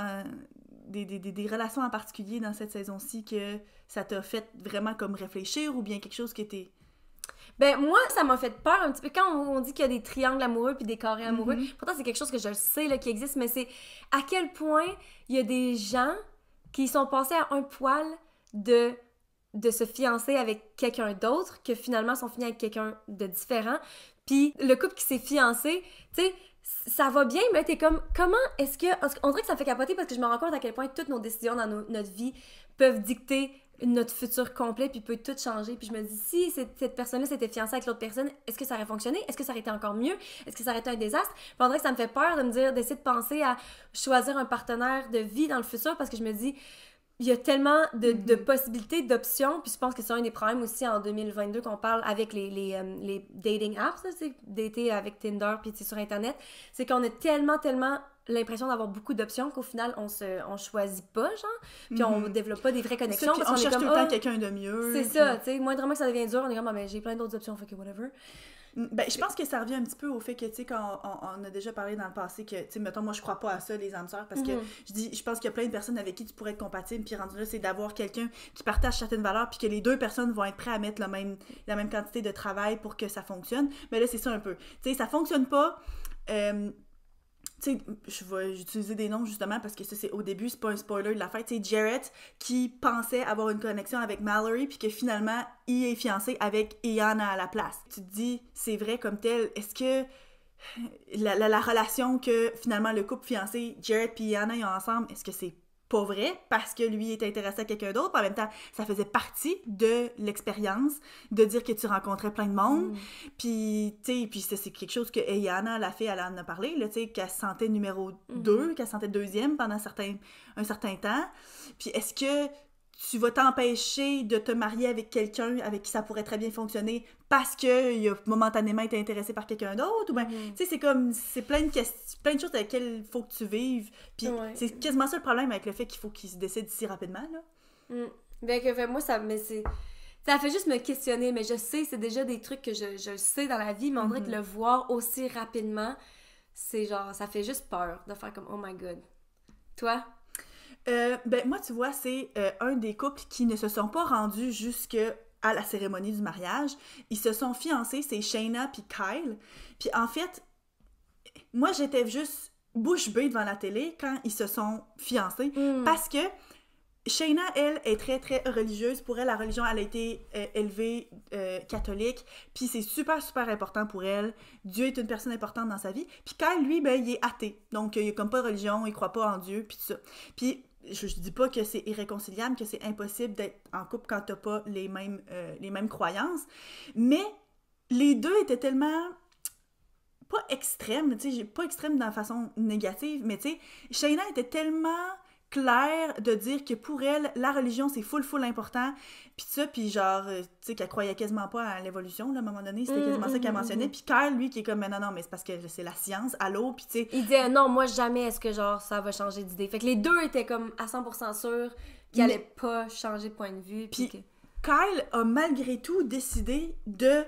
des relations en particulier dans cette saison-ci que ça t'a fait vraiment comme réfléchir ou bien quelque chose qui était... Ben, moi, ça m'a fait peur un petit peu. Quand on dit qu'il y a des triangles amoureux puis des carrés amoureux, pourtant, c'est quelque chose que je le sais là, qui existe, mais c'est à quel point il y a des gens qui sont passés à un poil de se fiancer avec quelqu'un d'autre, que finalement sont finis avec quelqu'un de différent. Puis le couple qui s'est fiancé, tu sais, ça va bien, mais t'es comme, comment est-ce que... On dirait que ça me fait capoter parce que je me rends compte à quel point toutes nos décisions dans notre vie peuvent dicter notre futur complet, puis peut tout changer. Puis je me dis, si cette personne-là s'était fiancée avec l'autre personne, est-ce que ça aurait fonctionné? Est-ce que ça aurait été encore mieux? Est-ce que ça aurait été un désastre? Puis on dirait que ça me fait peur de me dire, d'essayer de penser à choisir un partenaire de vie dans le futur, parce que je me dis, il y a tellement de possibilités, d'options, puis je pense que c'est un des problèmes aussi en 2022 qu'on parle avec les dating apps, là, dater avec Tinder, puis sur Internet, c'est qu'on a tellement l'impression d'avoir beaucoup d'options qu'au final, on choisit pas, genre, puis on développe pas des vraies connexions. On cherche tout le temps quelqu'un de mieux. C'est ça, tu sais, moindrement que ça devient dur, on est comme, ben, j'ai plein d'autres options, fait que whatever. Ben, je pense que ça revient un petit peu au fait que, tu sais, quand on a déjà parlé dans le passé que, tu sais, mettons, moi, je crois pas à ça, les âmes sœurs, parce que je pense qu'il y a plein de personnes avec qui tu pourrais être compatible, puis rendu là, c'est d'avoir quelqu'un qui partage certaines valeurs, puis que les deux personnes vont être prêtes à mettre la même quantité de travail pour que ça fonctionne. Mais là, c'est ça un peu. Tu sais, ça fonctionne pas. Tu sais, je vais utiliser des noms justement parce que ça, c'est au début, c'est pas un spoiler de la fête. Tu sais, Jarrett qui pensait avoir une connexion avec Mallory puis que finalement, il est fiancé avec Iana à la place. Tu te dis, c'est vrai comme tel, est-ce que la relation que finalement le couple fiancé, Jarrett puis Iana, ils ont ensemble, est-ce que c'est pas vrai parce que lui est intéressé à quelqu'un d'autre? En même temps, ça faisait partie de l'expérience de dire que tu rencontrais plein de monde. Puis, tu sais, puis c'est quelque chose que Iana, la fille, elle en a parlé, là, tu sais, qu'elle se sentait numéro 2, qu'elle se sentait deuxième pendant un certain temps. Puis est-ce que tu vas t'empêcher de te marier avec quelqu'un avec qui ça pourrait très bien fonctionner parce qu'il a momentanément été intéressé par quelqu'un d'autre? Ou bien, tu sais, c'est plein de choses avec lesquelles il faut que tu vives. Puis c'est quasiment ça le problème avec le fait qu'il faut qu'il se décide si rapidement, là. Bien que moi, ça fait juste me questionner, mais je sais, c'est déjà des trucs que je sais dans la vie, mais on dirait que le voir aussi rapidement, c'est genre, ça fait juste peur de faire comme, oh my god. Toi? Ben moi, tu vois, c'est un des couples qui ne se sont pas rendus jusque à la cérémonie du mariage. Ils se sont fiancés, c'est Shayna puis Kyle. Puis en fait, moi, j'étais juste bouche bée devant la télé quand ils se sont fiancés parce que Shayna, elle, est très, très religieuse. Pour elle, la religion, elle a été élevée catholique. Puis c'est super, super important pour elle. Dieu est une personne importante dans sa vie. Puis Kyle, lui, ben, il est athée. Donc, il a comme pas de religion, il croit pas en Dieu, puis tout ça. Puis je dis pas que c'est irréconciliable, que c'est impossible d'être en couple quand t'as pas les mêmes croyances. Mais les deux étaient tellement... pas extrêmes, tu sais, pas extrêmes dans la façon négative, mais tu sais, Shayna était tellement claire de dire que pour elle, la religion, c'est full important, puis ça, puis genre, tu sais, qu'elle croyait quasiment pas à l'évolution, là, à un moment donné, c'était quasiment ça qu'elle mentionnait, puis Kyle, lui, qui est comme, mais non, mais c'est parce que c'est la science, allô, puis tu sais... Il disait, non, moi, jamais est-ce que, genre, ça va changer d'idée. Fait que les deux étaient comme à 100% sûrs qu'ils allaient pas changer de point de vue, puis Kyle a malgré tout décidé de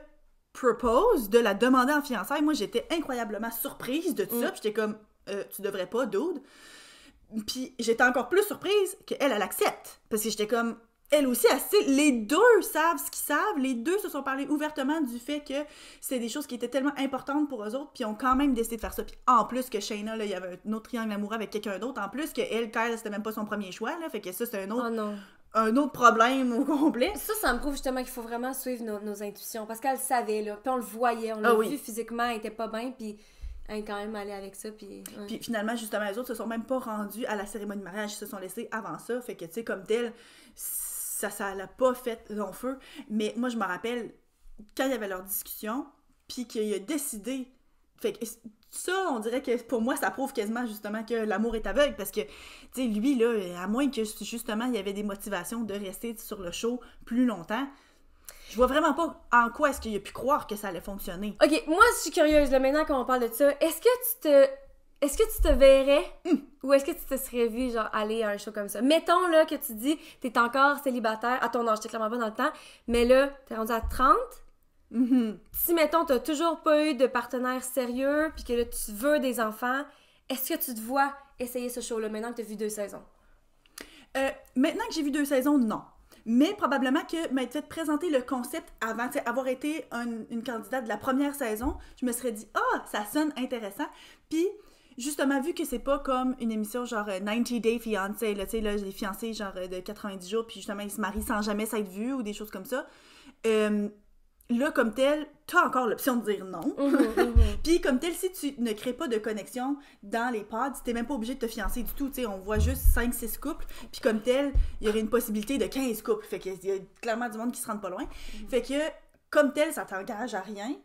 propose, de la demander en fiançailles. Moi, j'étais incroyablement surprise de tout ça, puis j'étais comme, tu devrais pas, dude. Puis j'étais encore plus surprise qu'elle, elle accepte. Parce que j'étais comme, elle aussi, les deux savent ce qu'ils savent. Les deux se sont parlé ouvertement du fait que c'est des choses qui étaient tellement importantes pour eux autres, puis ils ont quand même décidé de faire ça. Puis en plus que Shayna, là, il y avait un autre triangle amoureux avec quelqu'un d'autre. En plus que elle, Kyle, c'était même pas son premier choix, là. Fait que ça, c'est un autre problème au complet. Ça me prouve justement qu'il faut vraiment suivre nos intuitions. Parce qu'elle savait, là. Puis on le voyait, on l'a vu physiquement, elle était pas bien, puis... elle est quand même allée avec ça, puis... Ouais. Puis finalement, justement, les autres se sont même pas rendus à la cérémonie de mariage, ils se sont laissés avant ça, fait que, tu sais, comme tel, ça l'a pas fait long feu. Mais moi, je me rappelle, quand il y avait leur discussion, puis qu'il a décidé... Fait que ça, on dirait que, pour moi, ça prouve quasiment, justement, que l'amour est aveugle, parce que, tu sais, lui, là, à moins que, justement, il y avait des motivations de rester sur le show plus longtemps... Je vois vraiment pas en quoi est-ce qu'il a pu croire que ça allait fonctionner. Ok, moi je suis curieuse là maintenant qu'on parle de ça. Est-ce que tu te verrais ou est-ce que tu te serais vu genre aller à un show comme ça? Mettons là que tu dis t'es encore célibataire à ton âge, t'es clairement pas dans le temps, mais là t'es rendu à 30. Si mettons t'as toujours pas eu de partenaire sérieux puis que là tu veux des enfants, est-ce que tu te vois essayer ce show-là maintenant que t'as vu 2 saisons? Maintenant que j'ai vu 2 saisons, non. Mais probablement que m'être fait présenter le concept avant, tu sais, avoir été une candidate de la première saison, je me serais dit, ça sonne intéressant. Puis, justement, vu que c'est pas comme une émission genre 90 Day Fiancé, là, tu sais, là, les fiancés genre de 90 jours, puis justement, ils se marient sans jamais s'être vus ou des choses comme ça. Là, comme tel, t'as encore l'option de dire non. Puis, comme tel, si tu ne crées pas de connexion dans les pods, t'es même pas obligé de te fiancer du tout. Tu sais, on voit juste 5-6 couples. Puis, comme tel, il y aurait une possibilité de 15 couples. Fait qu'il y a clairement du monde qui se rend pas loin. Fait que, comme tel, ça t'engage à rien.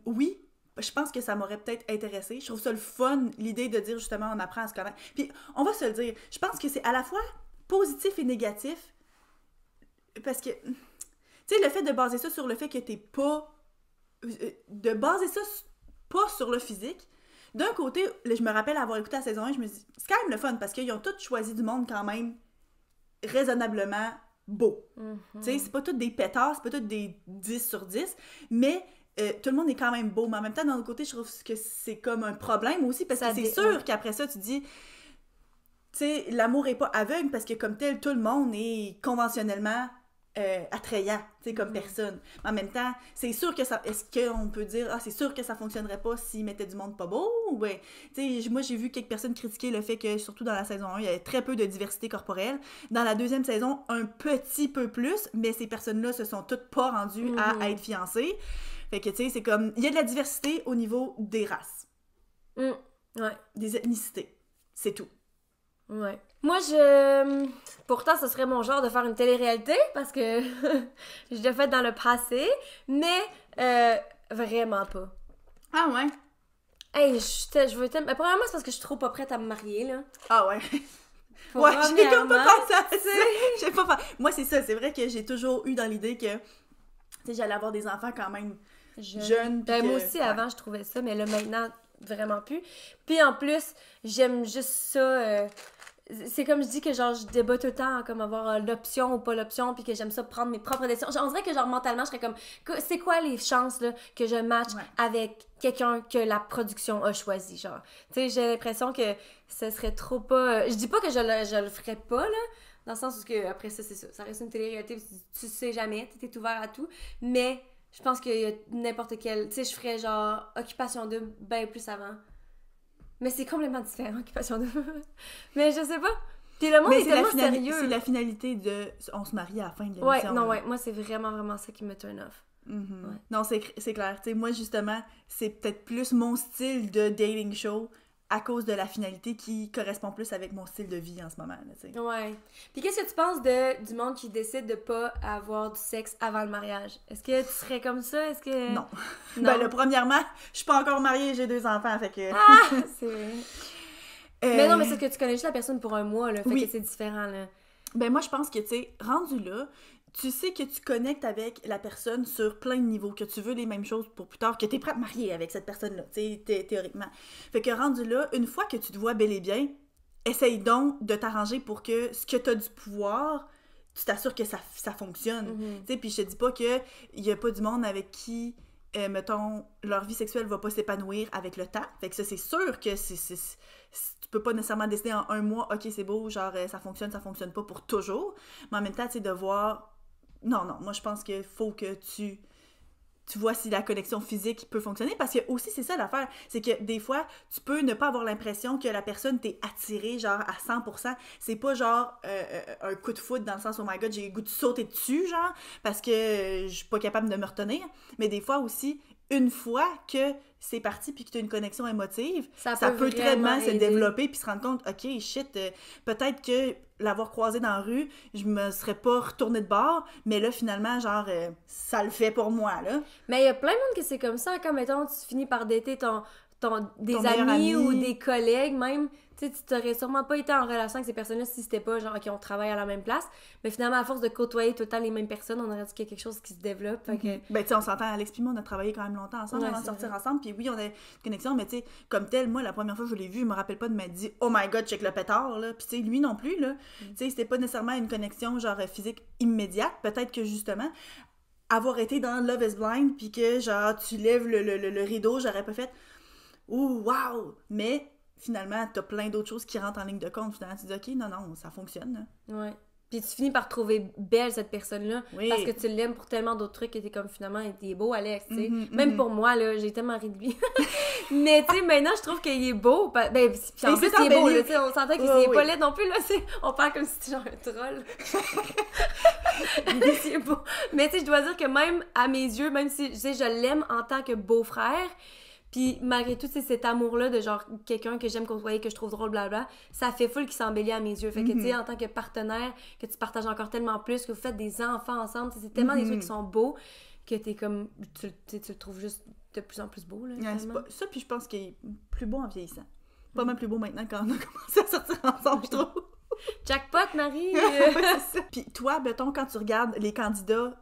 Oui, je pense que ça m'aurait peut-être intéressé. Je trouve ça le fun, l'idée de dire justement, on apprend à se connaître. Puis, on va se le dire, je pense que c'est à la fois positif et négatif. Parce que... Tu sais, le fait de baser ça sur le fait que t'es pas... De baser ça pas sur le physique. D'un côté, je me rappelle avoir écouté la saison 1, je me dis, c'est quand même le fun, parce qu'ils ont tous choisi du monde quand même raisonnablement beau. Tu sais, c'est pas tous des pétards, c'est pas tous des 10 sur 10, mais tout le monde est quand même beau. Mais en même temps, d'un autre côté, je trouve que c'est comme un problème aussi, parce que c'est sûr qu'après ça, tu dis... Tu sais, l'amour est pas aveugle, parce que comme tel, tout le monde est conventionnellement... attrayant, tu sais, comme personne. Mais en même temps, c'est sûr que ça... Est-ce qu'on peut dire, c'est sûr que ça fonctionnerait pas s'ils mettaient du monde pas beau? Ouais. Tu sais, moi, j'ai vu quelques personnes critiquer le fait que, surtout dans la saison 1, il y avait très peu de diversité corporelle. Dans la deuxième saison, un petit peu plus, mais ces personnes-là se sont toutes pas rendues à être fiancées. Fait que, tu sais, c'est comme... Il y a de la diversité au niveau des races. Ouais. Des ethnicités. C'est tout. Ouais. Moi, pourtant, ce serait mon genre de faire une télé-réalité, parce que je l'ai fait dans le passé, mais vraiment pas. Ah ouais? Hey, je veux t'aimer. Mais premièrement, c'est parce que je suis trop pas prête à me marier, là. Ah ouais? Ouais, j'ai comme pas pensé à ça. J'ai pas Moi, c'est ça. C'est vrai que j'ai toujours eu dans l'idée que, tu sais, j'allais avoir des enfants quand même jeunes. Ben, moi aussi, avant, je trouvais ça, mais là, maintenant, vraiment plus. Puis en plus, j'aime juste ça... c'est comme je dis que genre je débat tout le temps comme avoir l'option ou pas l'option, puis que j'aime ça prendre mes propres décisions. On dirait que genre mentalement je serais comme c'est quoi les chances là que je match avec quelqu'un que la production a choisi, genre. Tu sais, j'ai l'impression que ce serait trop pas je dis pas que je le ferais pas là, dans le sens où que après ça c'est ça reste une télé-réalité, tu sais jamais, t'es ouvert à tout, mais je pense qu'il y a n'importe quel, tu sais, je ferais genre Occupation Double bien plus avant. Mais c'est complètement différent, Occupation Double. Mais je sais pas. Puis le monde est tellement sérieux. C'est la finalité de... On se marie à la fin de l'émission. Ouais. Moi, c'est vraiment, vraiment ça qui me turn off. Ouais. Non, c'est clair. Tu sais, moi, justement, c'est peut-être plus mon style de dating show à cause de la finalité qui correspond plus avec mon style de vie en ce moment. Là, tu sais. Ouais. Puis qu'est-ce que tu penses du monde qui décide de pas avoir du sexe avant le mariage? Est-ce que tu serais comme ça? Est-ce que... Non. Ben là, premièrement, je suis pas encore mariée, j'ai 2 enfants, fait que... c'est vrai. Mais non, mais c'est que tu connais juste la personne pour un mois, là, fait que c'est différent, là. Ben moi, je pense que, tu sais, rendu là, tu sais que tu connectes avec la personne sur plein de niveaux, que tu veux les mêmes choses pour plus tard, que t'es prêt à te marier avec cette personne-là, tu sais, théoriquement. Fait que rendu là, une fois que tu te vois bel et bien, essaye donc de t'arranger pour que ce que t'as du pouvoir, tu t'assures que ça fonctionne. Tu sais, puis je te dis pas qu'il y a pas du monde avec qui, mettons, leur vie sexuelle va pas s'épanouir avec le temps. Fait que ça, c'est sûr que tu peux pas nécessairement décider en un mois, ok, c'est beau, genre, ça fonctionne pas pour toujours. Mais en même temps, tu sais, de voir... Non, moi, je pense qu'il faut que tu vois si la connexion physique peut fonctionner, parce que aussi, c'est ça l'affaire, c'est que des fois, tu peux ne pas avoir l'impression que la personne t'est attirée, genre, à 100%. C'est pas, genre, un coup de foudre dans le sens, oh my god, j'ai le goût de sauter dessus, genre, parce que je suis pas capable de me retenir. Mais des fois aussi, une fois que c'est parti puis que tu as une connexion émotive, ça peut très bien se développer puis se rendre compte, ok, shit, peut-être que l'avoir croisé dans la rue, je me serais pas retournée de bord, mais là, finalement, genre, ça le fait pour moi, là. Mais il y a plein de monde que c'est comme ça, quand, mettons, tu finis par dater des amis ou des collègues, même. Tu sais, tu t'aurais sûrement pas été en relation avec ces personnes-là si c'était pas, genre, on travaille à la même place. Mais finalement, à force de côtoyer tout le temps les mêmes personnes, on aurait dit qu'il y a quelque chose qui se développe. Fait que... Ben, tu sais, on s'entend, Alex puis moi, on a travaillé quand même longtemps ensemble avant de sortir ensemble. Puis oui, on a une connexion, mais tu sais, comme tel, moi, la première fois que je l'ai vu, je me rappelle pas de m'être dit, oh my god, check le pétard, là. Puis tu sais, lui non plus, là. Tu sais, c'était pas nécessairement une connexion, genre, physique immédiate. Peut-être que justement, avoir été dans Love is Blind, puis que, genre, tu lèves le rideau, j'aurais pas fait, ouh, wow! Mais finalement, t'as plein d'autres choses qui rentrent en ligne de compte. Finalement, tu dis, OK, non, ça fonctionne. Là. Ouais. Puis tu finis par trouver belle cette personne-là Oui. parce que tu l'aimes pour tellement d'autres trucs que t'es comme finalement, il est beau, Alex, tu sais. Même pour moi, là, j'ai tellement ri de lui. Mais tu sais, maintenant, je trouve qu'il est beau. Ben, puis en plus, il est beau, là, tu sais, on s'entend qu'il est pas laid non plus, là, on parle comme si c'était genre un troll. Mais c'est beau. Mais tu sais, je dois dire que même à mes yeux, même si, tu sais, je l'aime en tant que beau-frère, puis malgré tout, c'est cet amour-là de genre quelqu'un que j'aime côtoyer, que je trouve drôle, blablabla, ça fait full qui s'embellit à mes yeux. Fait que tu sais, en tant que partenaire, que tu partages encore tellement plus, que vous faites des enfants ensemble, c'est tellement des trucs qui sont beaux que t'es comme, tu le trouves juste de plus en plus beau, là. Ça, puis je pense qu'il est plus beau en vieillissant. Pas même plus beau maintenant quand on a commencé à sortir ensemble, je trouve. Jackpot, Marie! C'est ça. Puis toi, mettons, quand tu regardes les candidats,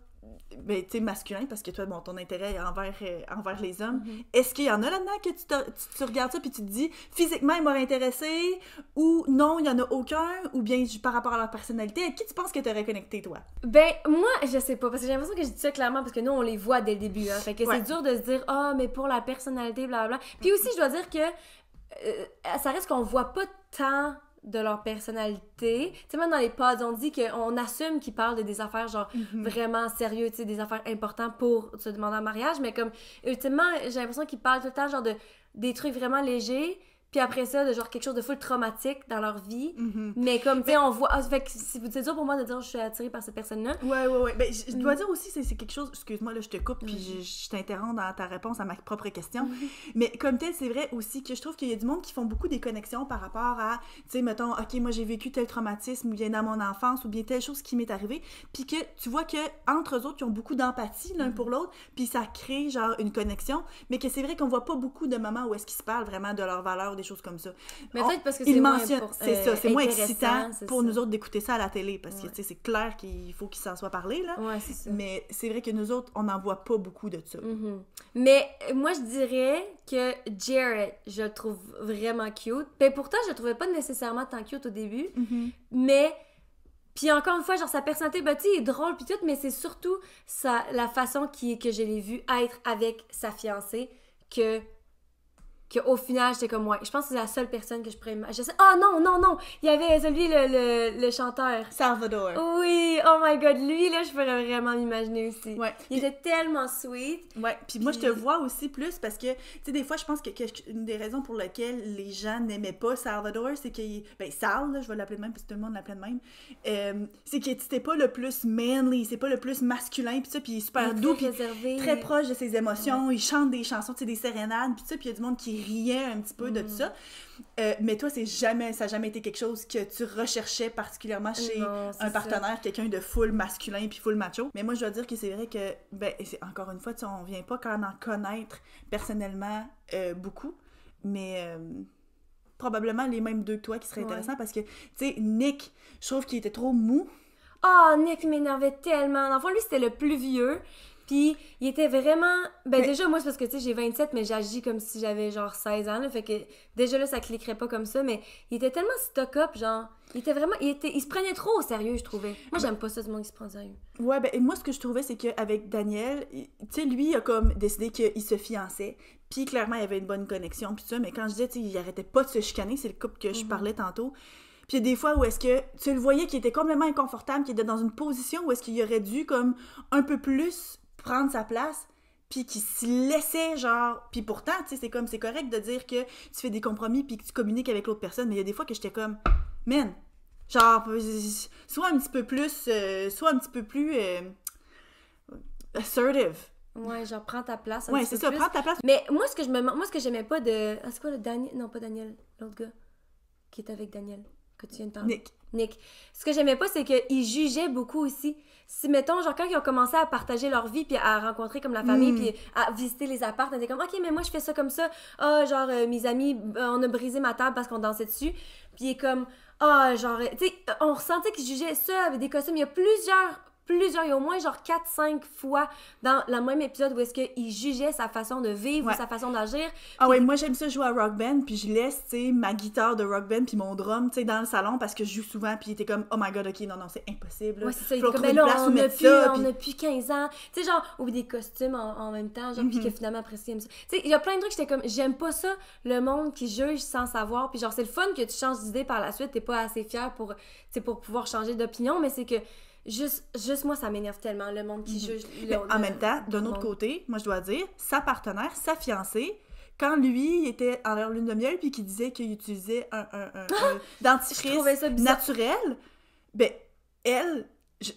ben, tu sais, masculins, parce que toi, bon, ton intérêt est envers les hommes, est-ce qu'il y en a là-dedans que tu regardes ça puis tu te dis, physiquement, ils m'auraient intéressé, ou non, il n'y en a aucun, ou bien par rapport à leur personnalité, à qui tu penses que tu aurais connecté, toi? Ben, moi, je sais pas, parce que j'ai l'impression que je dis ça clairement, parce que nous, on les voit dès le début, hein, fait que c'est dur de se dire, mais pour la personnalité, blablabla. Puis aussi, je dois dire que ça reste qu'on voit pas tant de leur personnalité. Tu sais, même dans les pods, on dit qu'on assume qu'ils parlent de des affaires genre vraiment sérieuses, tu sais, des affaires importantes pour se demander en mariage, mais comme, ultimement, j'ai l'impression qu'ils parlent tout le temps genre de des trucs vraiment légers, puis après ça, de genre quelque chose de full traumatique dans leur vie. Mais comme, tu sais, on voit... fait que c'est dur pour moi de dire je suis attirée par cette personne-là. Ouais. Ben, je dois dire aussi, c'est quelque chose... Excuse-moi, là, je te coupe, puis je t'interromps dans ta réponse à ma propre question. Mais comme tel, c'est vrai aussi que je trouve qu'il y a du monde qui font beaucoup des connexions par rapport à, tu sais, mettons, OK, moi, j'ai vécu tel traumatisme, ou bien dans mon enfance, ou bien telle chose qui m'est arrivée, puis que tu vois que entre eux autres, ils ont beaucoup d'empathie l'un pour l'autre, puis ça crée, genre, une connexion, mais que c'est vrai qu'on voit pas beaucoup de moments où est-ce qu'ils se parlent vraiment de leurs valeurs, des choses comme ça. Mais peut-être parce que c'est moins c'est ça, c'est moins excitant pour ça. nous autres d'écouter ça à la télé, parce que, tu sais, c'est clair qu'il faut qu'il s'en soit parlé, là. Ouais, c'est ça. Mais c'est vrai que nous autres, on n'en voit pas beaucoup de ça. Mais moi, je dirais que Jared, je le trouve vraiment cute. Ben, pourtant, je le trouvais pas nécessairement tant cute au début, mais... Puis encore une fois, genre, sa personnalité, ben, tu sais, il est drôle pis tout, mais c'est surtout la façon que je l'ai vu être avec sa fiancée qu'au final, j'étais comme, ouais, je pense que c'est la seule personne que je pourrais imaginer. Non! Il y avait celui, le chanteur. Salvador. Oui, oh my god, lui, là, je pourrais vraiment m'imaginer aussi. Ouais. Il était tellement sweet. Ouais, puis moi, je te vois aussi plus parce que, tu sais, des fois, je pense que une des raisons pour lesquelles les gens n'aimaient pas Salvador, c'est qu'il... Ben, Sal, là, je vais l'appeler de même parce que tout le monde l'appelait de même. C'est que c'était pas le plus manly, c'est pas le plus masculin, puis ça, puis il est super doux, puis très proche de ses émotions. Il chante des chansons, tu sais, des sérénades, puis ça, puis il y a du monde qui riait un petit peu de tout ça. Mais toi, ça n'a jamais été quelque chose que tu recherchais particulièrement chez un partenaire, quelqu'un de full masculin puis full macho. Mais moi, je dois dire que c'est vrai que, ben, encore une fois, on vient pas quand en connaître personnellement beaucoup, mais probablement les mêmes deux que toi qui seraient intéressants parce que, tu sais, Nick, je trouve qu'il était trop mou. Oh, Nick m'énervait tellement. Dans le fond, lui, c'était le plus vieux. Puis, il était vraiment... Ben, déjà, moi, c'est parce que, tu sais, j'ai 27, mais j'agis comme si j'avais, genre, 16 ans, là. Fait que, déjà, là, ça cliquerait pas comme ça. Mais il était tellement stock-up, genre... Il était vraiment... Il se prenait trop au sérieux, je trouvais. Moi, j'aime pas ça, du monde qui se prend au sérieux. Ouais, ben, moi, ce que je trouvais, c'est qu'avec Daniel, tu sais, lui, il a comme décidé qu'il se fiançait. Puis, clairement, il y avait une bonne connexion, puis tout ça. Mais quand je disais, tu sais, il arrêtait pas de se chicaner, c'est le couple que je parlais tantôt. Puis il y a des fois où est-ce que tu le voyais qu'il était complètement inconfortable, qu'il était dans une position où est-ce qu'il aurait dû, comme, un peu plus prendre sa place, puis qu'il se laissait, genre... Puis pourtant, tu sais, c'est correct de dire que tu fais des compromis puis que tu communiques avec l'autre personne, mais il y a des fois que j'étais comme, man, genre, sois un petit peu plus assertive. Ouais, genre, prends ta place ouais, c'est ça, plus. Prends ta place. Mais moi, ce que j'aimais pas de... Ah, c'est quoi, le Daniel? Non, pas Daniel, l'autre gars qui est avec Daniel, que tu viens de parler. Nick. Ce que j'aimais pas, c'est qu'ils jugeaient beaucoup aussi. Si, mettons, genre, quand ils ont commencé à partager leur vie, puis à rencontrer comme la famille, puis à visiter les apparts, on était comme, OK, mais moi, je fais ça comme ça. Genre, mes amis, on a brisé ma table parce qu'on dansait dessus. Puis il est comme, genre, tu sais, on ressentait qu'ils jugeaient ça avec des costumes. Il y a plusieurs plusieurs, il y a au moins genre 4-5 fois dans le même épisode où est-ce qu'il jugeait sa façon de vivre ou sa façon d'agir. Ah ouais, moi j'aime ça jouer à Rock Band, puis je laisse, tu sais, ma guitare de Rock Band puis mon drum, tu sais, dans le salon parce que je joue souvent, puis il était comme, oh my god, ok, non, c'est impossible. Ouais, c'est ça, il était comme, mais là, on a plus 15 ans, tu sais, genre, ou des costumes en même temps, genre, puis que finalement après ça, il aime ça. Tu sais, il y a plein de trucs, j'étais comme, j'aime pas ça, le monde qui juge sans savoir, puis genre, c'est le fun que tu changes d'idée par la suite, t'es pas assez fier pour pouvoir changer d'opinion, mais c'est que Juste moi, ça m'énerve tellement, le monde qui juge. En même temps, d'un autre côté, moi je dois dire, sa partenaire, sa fiancée, quand lui était en leur lune de miel puis qu'il disait qu'il utilisait un dentifrice naturel, ben elle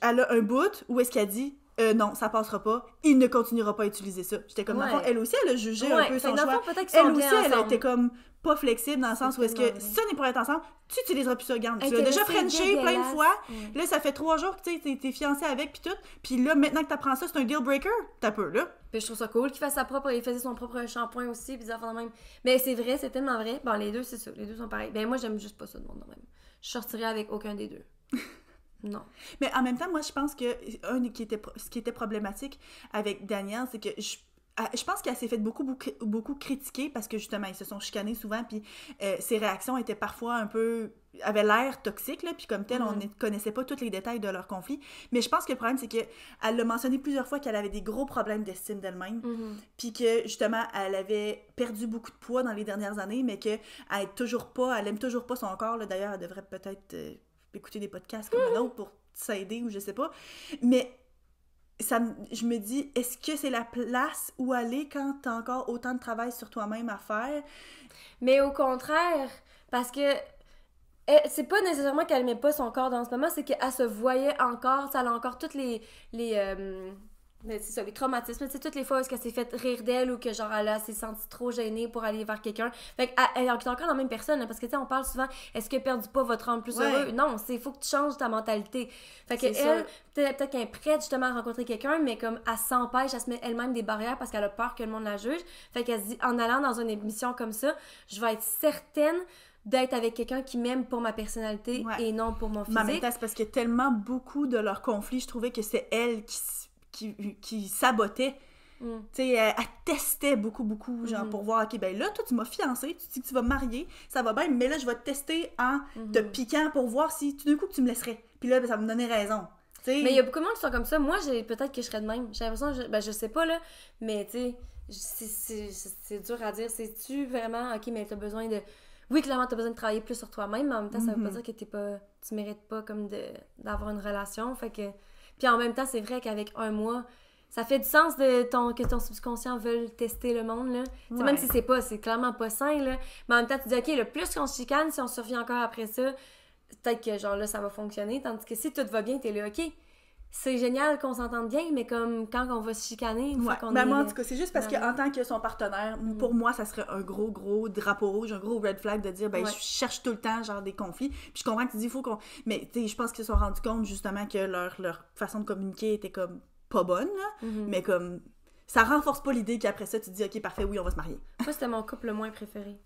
a un bout où est-ce qu'elle dit non, ça passera pas, il ne continuera pas à utiliser ça. J'étais comme, dans le fond, elle aussi, elle a jugé un peu son choix. Elle aussi, elle était comme pas flexible dans le sens où est-ce que si ça n'est pour être ensemble, tu utiliseras plus ça, garde. Tu l'as déjà frenché plein de fois. Là, ça fait 3 jours que t'es fiancé avec puis tout. Puis là, maintenant que t'apprends ça, c'est un deal breaker. T'as peur, là. Puis je trouve ça cool qu'il fasse il faisait son propre shampoing aussi, puis des affaires de même. Mais c'est vrai, c'est tellement vrai. Bon, les deux, c'est ça. Les deux sont pareils. Ben moi, j'aime juste pas ça de monde de même. Je sortirais avec aucun des deux. Non. Mais en même temps, moi, je pense que ce qui était problématique avec Danielle, c'est que je pense qu'elle s'est fait beaucoup critiquer parce que justement, ils se sont chicanés souvent, puis ses réactions étaient parfois avaient l'air toxiques, là, puis comme tel, on ne connaissait pas tous les détails de leur conflit. Mais je pense que le problème, c'est qu'elle l'a mentionné plusieurs fois qu'elle avait des gros problèmes d'estime d'elle-même, puis que justement, elle avait perdu beaucoup de poids dans les dernières années, mais qu'elle aime toujours pas son corps. Là. D'ailleurs, elle devrait peut-être écouter des podcasts comme le nôtre pour s'aider ou je sais pas. Mais je me dis, est-ce que c'est la place où aller quand t'as encore autant de travail sur toi-même à faire? Mais au contraire, parce que c'est pas nécessairement qu'elle aimait pas son corps dans ce moment, c'est qu'elle se voyait encore, ça a encore toutes les c'est ça, les traumatismes, tu sais, toutes les fois où elle s'est fait rire d'elle ou que genre elle s'est sentie trop gênée pour aller vers quelqu'un. Fait qu'elle est encore la même personne, là, parce que tu sais, on parle souvent, est-ce que perdu pas va te rendre plus heureux? Non, il faut que tu changes ta mentalité. Fait que elle, peut-être qu'elle est prête justement à rencontrer quelqu'un, mais comme elle s'empêche, elle se met elle-même des barrières parce qu'elle a peur que le monde la juge. Fait qu'elle se dit, en allant dans une émission comme ça, je vais être certaine d'être avec quelqu'un qui m'aime pour ma personnalité et non pour mon physique. Mais en même temps, c'est parce que tellement beaucoup de leurs conflits, je trouvais que c'est elle qui sabotait. Tu sais, elle testait beaucoup, genre, pour voir, OK, ben là, toi, tu m'as fiancé, tu dis que tu vas me marier, ça va bien, mais là, je vais te tester en te piquant pour voir si, tout d'un coup, que tu me laisserais. Puis là, ben, ça va me donner raison. T'sais. Mais il y a beaucoup de monde qui sont comme ça. Moi, peut-être que je serais de même. J'ai l'impression, je sais pas, là, mais tu sais, c'est dur à dire. C'est-tu vraiment, OK, mais t'as besoin de... Oui, clairement, t'as besoin de travailler plus sur toi-même, mais en même temps, ça veut pas dire que tu mérites pas comme d'avoir une relation. Fait que... Puis en même temps, c'est vrai qu'avec 1 mois, ça fait du sens que ton subconscient veuille tester le monde, là. Ouais. Même si c'est clairement pas sain, là. Mais en même temps, tu dis, OK, le plus qu'on se chicane, si on survit encore après ça, peut-être que genre là, ça va fonctionner. Tandis que si tout va bien, t'es là, OK, c'est génial qu'on s'entende bien, mais comme quand on va se chicaner, moi, en tout cas, c'est juste parce qu'en tant que son partenaire, pour moi, ça serait un gros drapeau rouge, un gros red flag de dire, ben, je cherche tout le temps, genre, des conflits. Puis je comprends que tu dis, il faut qu'on... Mais, tu sais, je pense qu'ils se sont rendus compte, justement, que leur façon de communiquer était, comme, pas bonne, là. Mais, comme, ça renforce pas l'idée qu'après ça, tu te dis, OK, parfait, oui, on va se marier. Moi, c'était mon couple le moins préféré.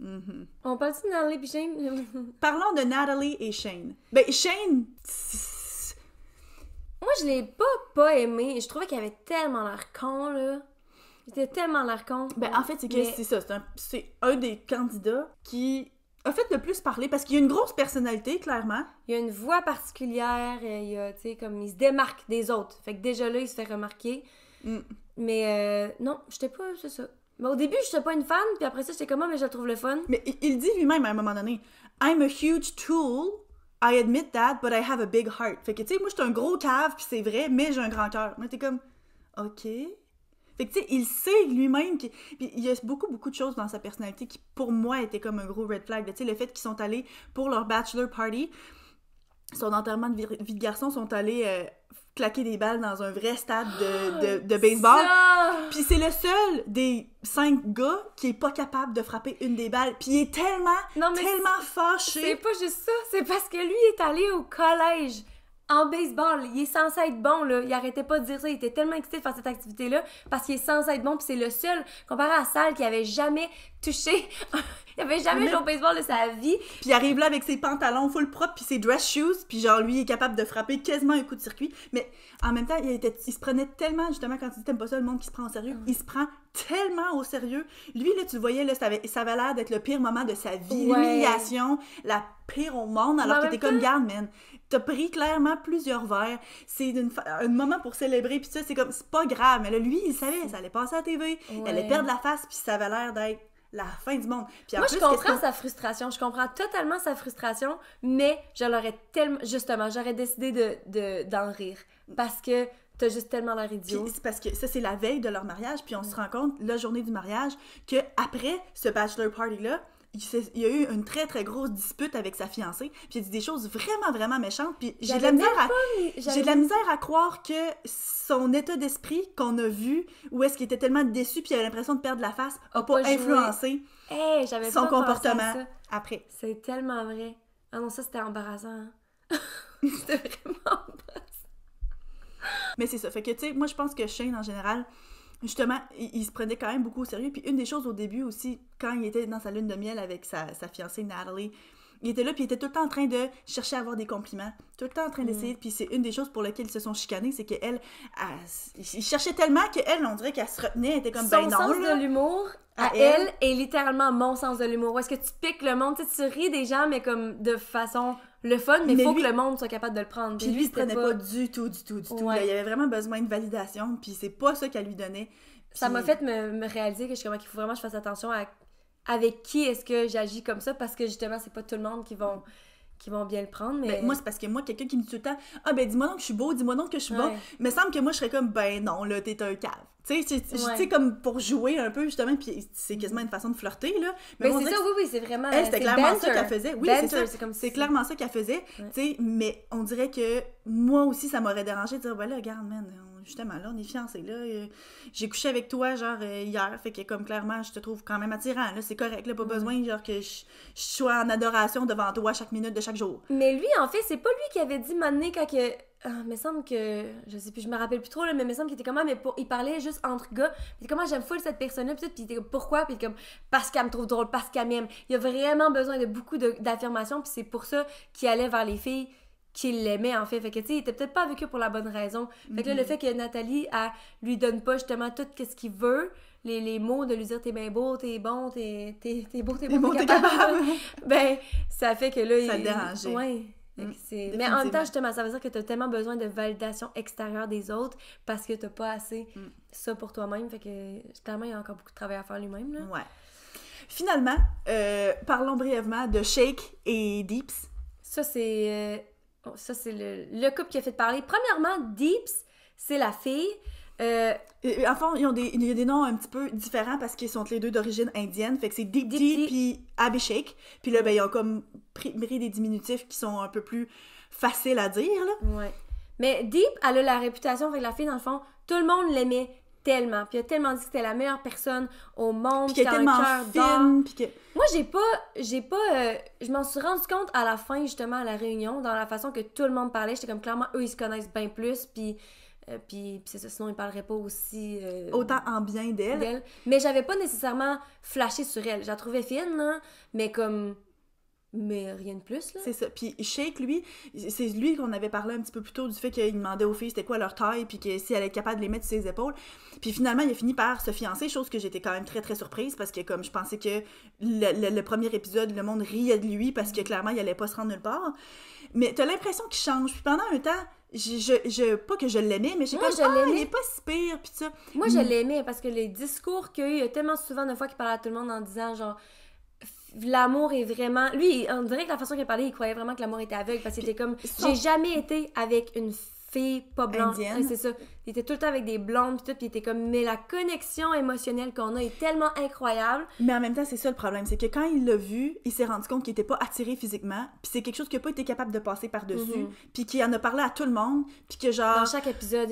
On parle-tu de Natalie et Shane? Parlons de Natalie et Shane. Ben, Shane... Moi, je l'ai pas aimé. Je trouvais qu'il avait tellement l'air con, là. Il était tellement l'air con. Ben, en fait, c'est que c'est ça. C'est un des candidats qui a fait le plus parler parce qu'il a une grosse personnalité, clairement. Il a une voix particulière. Tu sais, comme il se démarque des autres. Fait que déjà là, il se fait remarquer. Mais non, j'étais pas... C'est ça. Mais au début, j'étais pas une fan. Puis après ça, j'étais comme, mais je le trouve le fun. Mais il dit lui-même à un moment donné, « I'm a huge tool. I admit that, but I have a big heart. » Fait que, tu sais, moi, j'étais un gros cave, puis c'est vrai, mais j'ai un grand cœur. Mais t'es comme, OK. Fait que, tu sais, il sait lui-même qu'il... Puis il y a beaucoup de choses dans sa personnalité qui, pour moi, étaient comme un gros red flag. Tu sais, le fait qu'ils sont allés pour leur bachelor party, son enterrement de vie de garçon, sont allés claquer des balles dans un vrai stade de baseball. Puis c'est le seul des 5 gars qui est pas capable de frapper une des balles. Puis il est tellement fâché. C'est pas juste ça, c'est parce que lui est allé au collège en baseball. Il est censé être bon, là. Il arrêtait pas de dire ça. Il était tellement excité de faire cette activité-là parce qu'il est censé être bon. Puis c'est le seul, comparé à Sal, qui avait jamais touché. Il avait jamais joué au baseball de sa vie. Puis il arrive là avec ses pantalons full propres puis ses dress shoes, puis genre lui il est capable de frapper quasiment un coup de circuit, mais en même temps il se prenait tellement, justement quand tu dis t'aimes pas ça le monde qui se prend au sérieux, il se prend tellement au sérieux. Lui là tu le voyais là, ça avait l'air d'être le pire moment de sa vie, l'humiliation, la pire au monde, alors que t'es comme garde man. T'as pris clairement plusieurs verres. C'est un moment pour célébrer. Puis ça, c'est comme, c'est pas grave. Mais là, lui, il savait, ça allait passer à la TV. Elle allait perdre la face. Puis ça avait l'air d'être la fin du monde. Puis moi, je comprends sa frustration. Je comprends totalement sa frustration. Mais je l'aurais tellement... Justement, j'aurais décidé d'en rire. Parce que t'as juste tellement l'air idiot. Puis c'est parce que ça, c'est la veille de leur mariage. Puis on se rend compte, la journée du mariage, qu'après ce bachelor party-là, il y a eu une très très grosse dispute avec sa fiancée, puis il a dit des choses vraiment vraiment méchantes, puis j'ai de la misère à croire que son état d'esprit qu'on a vu, où est-ce qu'il était tellement déçu puis il avait l'impression de perdre la face, a pas influencé son comportement après. C'est tellement vrai. Ah non, ça c'était embarrassant. Hein? C'était vraiment embarrassant. Mais c'est ça, fait que tu sais, moi je pense que Shane en général, justement, il se prenait quand même beaucoup au sérieux. Puis une des choses au début aussi, quand il était dans sa lune de miel avec sa fiancée Natalie, il était là, puis il était tout le temps en train de chercher à avoir des compliments. Tout le temps en train d'essayer. Puis c'est une des choses pour lesquelles ils se sont chicanés, c'est qu'elle, il cherchait tellement qu'elle, on dirait qu'elle se retenait, elle était comme, ben non, son sens de l'humour, à elle, est littéralement mon sens de l'humour. Où est-ce que tu piques le monde, tu ris des gens, mais comme de façon... le fun, mais il faut que le monde soit capable de le prendre. Puis lui, il se prenait pas du tout. Là, il avait vraiment besoin de validation, puis c'est pas ça qu'elle lui donnait. Puis... ça m'a fait me réaliser que je suis comme qu'il faut vraiment que je fasse attention à avec qui est-ce que j'agis comme ça, parce que justement, c'est pas tout le monde qui vont bien le prendre, mais... Ben, moi, c'est parce que moi, quelqu'un qui me dit tout le temps « Ah, ben dis-moi donc que je suis beau, dis-moi donc que je suis bon. » Il me semble que moi, je serais comme « Ben non, là, t'es un cave. » Tu sais, comme pour jouer un peu, justement, puis c'est quasiment une façon de flirter, là. Mais c'est ça, oui, c'est vraiment... Elle, c'était clairement ça qu'elle faisait. Oui, c'est ça. C'est clairement ça qu'elle faisait, tu sais, mais on dirait que moi aussi, ça m'aurait dérangé de dire « Ben là, regarde, man, justement, là, on est fiancés, là. J'ai couché avec toi, genre, hier, fait que comme clairement, je te trouve quand même attirant, là, c'est correct, là, pas besoin, genre, que je sois en adoration devant toi chaque minute de chaque jour. » Mais lui, en fait, c'est pas lui qui avait dit maintenant quand que... il me semble que... je sais plus, je me rappelle plus trop, là, mais il me semble qu'il était comment, mais il parlait juste entre gars. Il était comment, j'aime full cette personne-là, puis il était comme, pourquoi? Puis comme, parce qu'elle me trouve drôle, parce qu'elle m'aime. Il a vraiment besoin de beaucoup d'affirmations, puis c'est pour ça qu'il allait vers les filles qui l'aimaient, en fait. Fait que, tu sais, il était peut-être pas avec eux pour la bonne raison. Fait que là, le fait que Nathalie, elle lui donne pas justement tout ce qu'il veut, les mots de lui dire t'es bien beau, t'es bon, t'es beau, t'es capable. Ben, ça fait que là... ça le dérangeait. Ouais. Mais en même temps, justement, ça veut dire que t'as tellement besoin de validation extérieure des autres parce que t'as pas assez ça pour toi-même. Fait que, clairement, il y a encore beaucoup de travail à faire lui-même, là. Ouais. Finalement, parlons brièvement de Shake et Deeps. Ça, c'est le couple qui a fait parler. Premièrement, Deeps, c'est la fille. En fond, il y a des noms un petit peu différents parce qu'ils sont les deux d'origine indienne. Fait que c'est Deepti puis Abhishek. Puis là, ben, ils ont comme pris des diminutifs qui sont un peu plus faciles à dire, là. Ouais. Mais Deep, elle a la réputation, fait que la fille, dans le fond, tout le monde l'aimait tellement. Puis elle a tellement dit que c'était la meilleure personne au monde. Puis qu'elle est tellement fine. Puis que... moi, je m'en suis rendu compte à la fin, justement, à la réunion, dans la façon que tout le monde parlait. J'étais comme, clairement, eux, ils se connaissent bien plus. Puis c'est ça, sinon ils parleraient pas aussi... autant en bien d'elle. Mais j'avais pas nécessairement flashé sur elle. Je la trouvais fine, là, mais comme... mais rien de plus, là. C'est ça. Puis Shake, lui, c'est lui qu'on avait parlé un petit peu plus tôt du fait qu'il demandait aux filles c'était quoi leur taille, puis que si elle est capable de les mettre sur ses épaules. Puis finalement, il a fini par se fiancer, chose que j'étais quand même très, très surprise, parce que comme je pensais que le premier épisode, le monde riait de lui, parce que clairement, il allait pas se rendre nulle part. Mais t'as l'impression qu'il change. Puis pendant un temps... pas que je l'aimais, mais j'ai il est pas si pire, pis ça. Moi, je l'aimais, parce que les discours qu'il y a eu, il y a tellement souvent de fois qu'il parlait à tout le monde en disant, genre, l'amour est vraiment... Lui, on dirait que la façon qu'il parlait, il croyait vraiment que l'amour était aveugle, parce qu'il était comme, j'ai jamais été avec une fille pas blanche. Indienne. C'est ça. Il était tout le temps avec des blondes, pis tout, pis il était comme, mais la connexion émotionnelle qu'on a est tellement incroyable. Mais en même temps, c'est ça le problème, c'est que quand il l'a vu, il s'est rendu compte qu'il était pas attiré physiquement, puis c'est quelque chose qu'il a pas été capable de passer par-dessus, puis qu'il en a parlé à tout le monde, puis que genre... dans chaque épisode,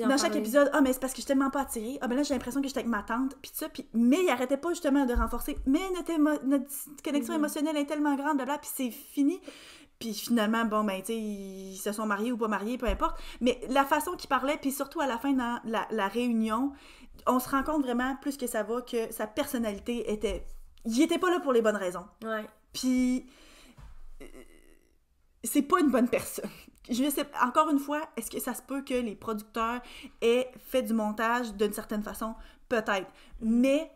mais c'est parce que je suis tellement pas attirée, ben là j'ai l'impression que j'étais avec ma tante, puis ça, mais il arrêtait pas justement de renforcer, mais notre connexion émotionnelle est tellement grande, blablabla, puis c'est fini. Puis finalement, bon, ben, tu sais, ils se sont mariés ou pas mariés, peu importe. Mais la façon qu'il parlait, puis surtout à la fin, dans la réunion, on se rend compte vraiment, plus que ça va, que sa personnalité était... il était pas là pour les bonnes raisons. Ouais. Puis, c'est pas une bonne personne. Je sais, encore une fois, est-ce que ça se peut que les producteurs aient fait du montage d'une certaine façon? Peut-être. Mais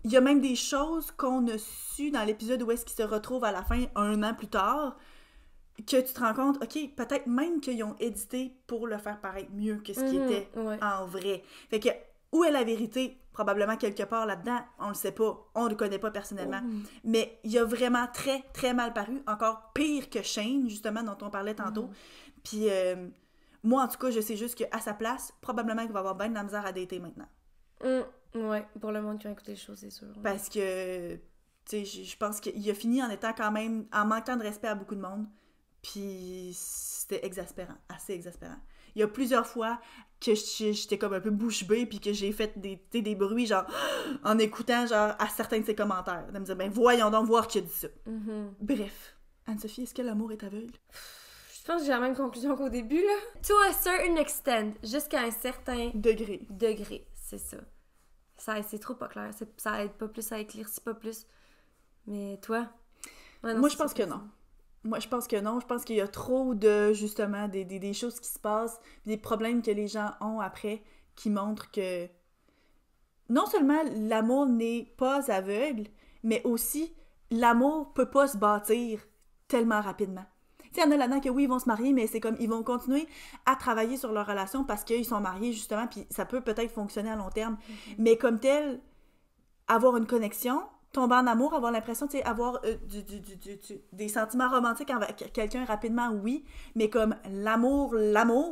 il y a même des choses qu'on a su dans l'épisode où est-ce qu'ils se retrouvent à la fin, 1 an plus tard, que tu te rends compte, OK, peut-être même qu'ils ont édité pour le faire paraître mieux que ce qui était en vrai. Fait que, où est la vérité? Probablement quelque part là-dedans, on le sait pas, on le connaît pas personnellement. Mais il a vraiment très, très mal paru, encore pire que Shane, justement, dont on parlait tantôt. Puis, moi, en tout cas, je sais juste qu'à sa place, probablement qu'il va avoir bien de la misère à dater maintenant. Ouais, pour le monde qui a écouté les choses, c'est sûr. Ouais. Parce que, tu sais, je pense qu'il a fini en étant quand même, en manquant de respect à beaucoup de monde. Puis c'était exaspérant, assez exaspérant. Il y a plusieurs fois que j'étais comme un peu bouche bée puis que j'ai fait des bruits genre en écoutant genre à certains de ses commentaires. De me dire, ben voyons donc voir qui a dit ça. Bref. Anne-Sophie, est-ce que l'amour est aveugle? Je pense que j'ai la même conclusion qu'au début, là. To a certain extent, jusqu'à un certain degré, c'est ça. C'est trop pas clair. Ça aide pas plus, ça éclaircit pas plus. Mais toi? Ouais, non, moi, je pense que non. Moi, je pense que non. Je pense qu'il y a trop de, justement, des choses qui se passent, des problèmes que les gens ont après, qui montrent que non seulement l'amour n'est pas aveugle, mais aussi l'amour peut pas se bâtir tellement rapidement. Tu sais, il y en a là-dedans que oui, ils vont se marier, mais c'est comme, ils vont continuer à travailler sur leur relation parce qu'ils sont mariés, justement, puis ça peut peut-être fonctionner à long terme. Mais comme tel, avoir une connexion, tomber en amour, avoir l'impression, tu sais, avoir des sentiments romantiques avec quelqu'un rapidement, oui, mais comme l'amour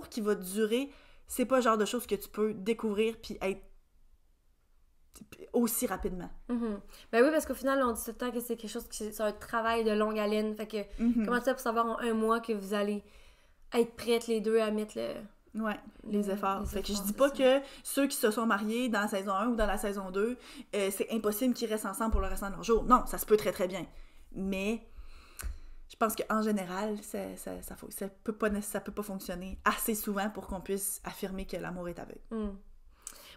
qui va durer, c'est pas le genre de choses que tu peux découvrir puis être aussi rapidement. Ben oui, parce qu'au final, on dit tout le temps que c'est quelque chose c'est un travail de longue haleine, fait que comment tu fais pour savoir en 1 mois que vous allez être prêtes les deux à mettre les efforts. Fait que je dis pas que ceux qui se sont mariés dans la saison 1 ou dans la saison 2, c'est impossible qu'ils restent ensemble pour le restant de leur jour. Non, ça se peut très très bien. Mais je pense qu'en général, ça peut pas fonctionner assez souvent pour qu'on puisse affirmer que l'amour est aveugle.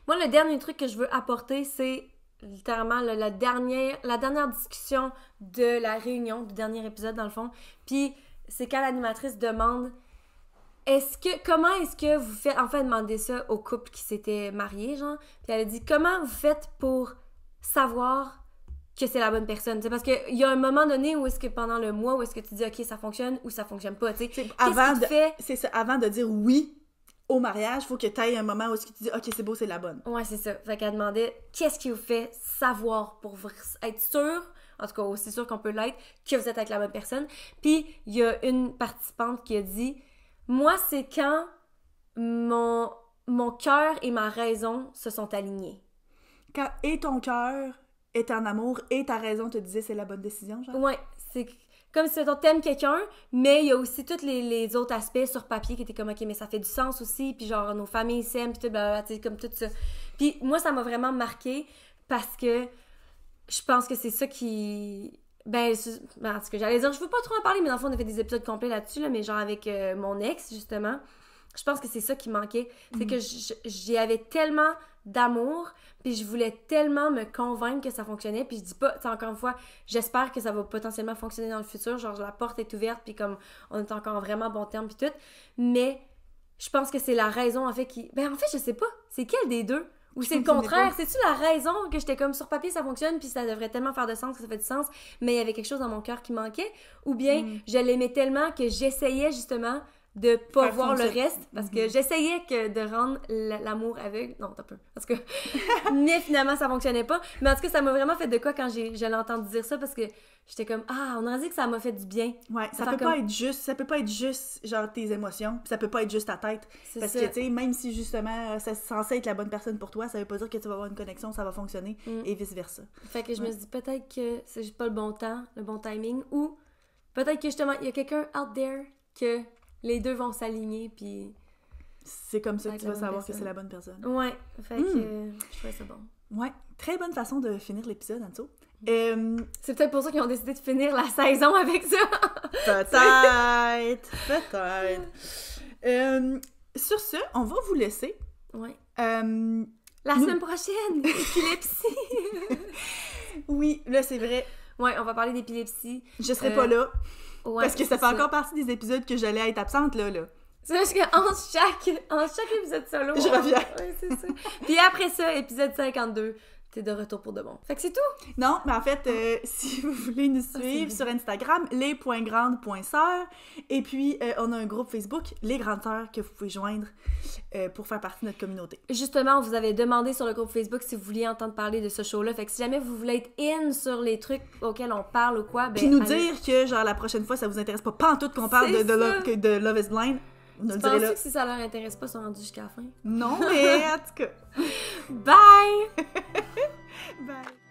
Moi, le dernier truc que je veux apporter, c'est littéralement la dernière discussion de la réunion, du dernier épisode dans le fond. Puis c'est quand l'animatrice demande comment est-ce que vous faites, en fait, demander ça au couple qui s'était marié, genre, puis elle a dit, comment vous faites pour savoir que c'est la bonne personne, parce qu'il y a un moment donné où est-ce que pendant le mois, où est-ce que tu dis, OK, ça fonctionne ou ça fonctionne pas, tu sais. C'est ça, avant de dire oui au mariage, il faut que tu aies un moment où est-ce que tu dis, OK, c'est beau, c'est la bonne. Ouais, c'est ça. Fait qu'elle demandait, qu'est-ce qui vous fait savoir pour être sûr, en tout cas aussi sûr qu'on peut l'être, que vous êtes avec la bonne personne. Puis, il y a une participante qui a dit, moi, c'est quand mon cœur et ma raison se sont alignés. Quand et ton cœur est en amour et ta raison te disait c'est la bonne décision, genre? Ouais, c'est comme si t'aimes quelqu'un, mais il y a aussi tous les autres aspects sur papier qui étaient comme, OK, mais ça fait du sens aussi, puis genre, nos familles s'aiment, puis tout, blablabla, tu sais, comme tout ça. Puis moi, ça m'a vraiment marqué parce que je pense que c'est ça qui... Ben, en tout cas, j'allais dire, je veux pas trop en parler, mais dans le fond, on a fait des épisodes complets là-dessus, là, mais genre avec mon ex, justement, je pense que c'est ça qui manquait. C'est que j'y avais tellement d'amour, puis je voulais tellement me convaincre que ça fonctionnait, puis je dis pas, tu sais, encore une fois, j'espère que ça va potentiellement fonctionner dans le futur, genre la porte est ouverte, puis comme on est encore en vraiment bon terme, puis tout, mais je pense que c'est la raison, en fait, qui... Ben, en fait, je sais pas, c'est quelle des deux? Ou c'est le contraire? C'est-tu la raison que j'étais comme sur papier ça fonctionne puis ça devrait tellement faire de sens que ça fait du sens, mais il y avait quelque chose dans mon cœur qui manquait? Ou bien je l'aimais tellement que j'essayais justement de pas voir le reste parce que j'essayais de rendre l'amour aveugle. Non, t'as peu. Parce que... mais finalement ça fonctionnait pas. Mais en tout cas, ça m'a vraiment fait de quoi quand je l'ai entendu dire ça parce que j'étais comme on aurait dit que ça m'a fait du bien. Ouais, ça peut pas être juste genre tes émotions, puis ça peut pas être juste ta tête. Parce que tu sais, même si justement c'est censé être la bonne personne pour toi, ça veut pas dire que tu vas avoir une connexion, ça va fonctionner et vice versa. Fait que je me suis dit peut-être que c'est juste pas le bon temps, le bon timing, ou peut-être que justement il y a quelqu'un out there que les deux vont s'aligner puis c'est comme ça que tu vas savoir que c'est la bonne personne. Ouais, fait que je trouvais ça bon. Ouais, très bonne façon de finir l'épisode, Anso. C'est peut-être pour ça qu'ils ont décidé de finir la saison avec ça. Peut-être. Sur ce, on va vous laisser. Ouais. La semaine prochaine, épilepsie. Oui, là, c'est vrai. Ouais, on va parler d'épilepsie. Je serai pas là. Ouais, parce que ça fait encore partie des épisodes que j'allais être absente, là. C'est juste qu'en chaque épisode solo... Je reviens. Ouais, c'est ça. Puis après ça, épisode 52, t'es de retour pour de bon. Fait que c'est tout. Non, mais en fait, si vous voulez nous suivre sur Instagram, les.grandes.sœurs. Et puis, on a un groupe Facebook, Les Grandes Sœurs, que vous pouvez joindre pour faire partie de notre communauté. Justement, on vous avait demandé sur le groupe Facebook si vous vouliez entendre parler de ce show-là. Fait que si jamais vous voulez être in sur les trucs auxquels on parle ou quoi, ben... Puis nous dire que, genre, la prochaine fois, ça vous intéresse pas pantoute qu'on parle de Love is Blind. Tu penses que si ça leur intéresse pas, ils sont rendus jusqu'à la fin? Non, mais en tout cas. Bye! Bye!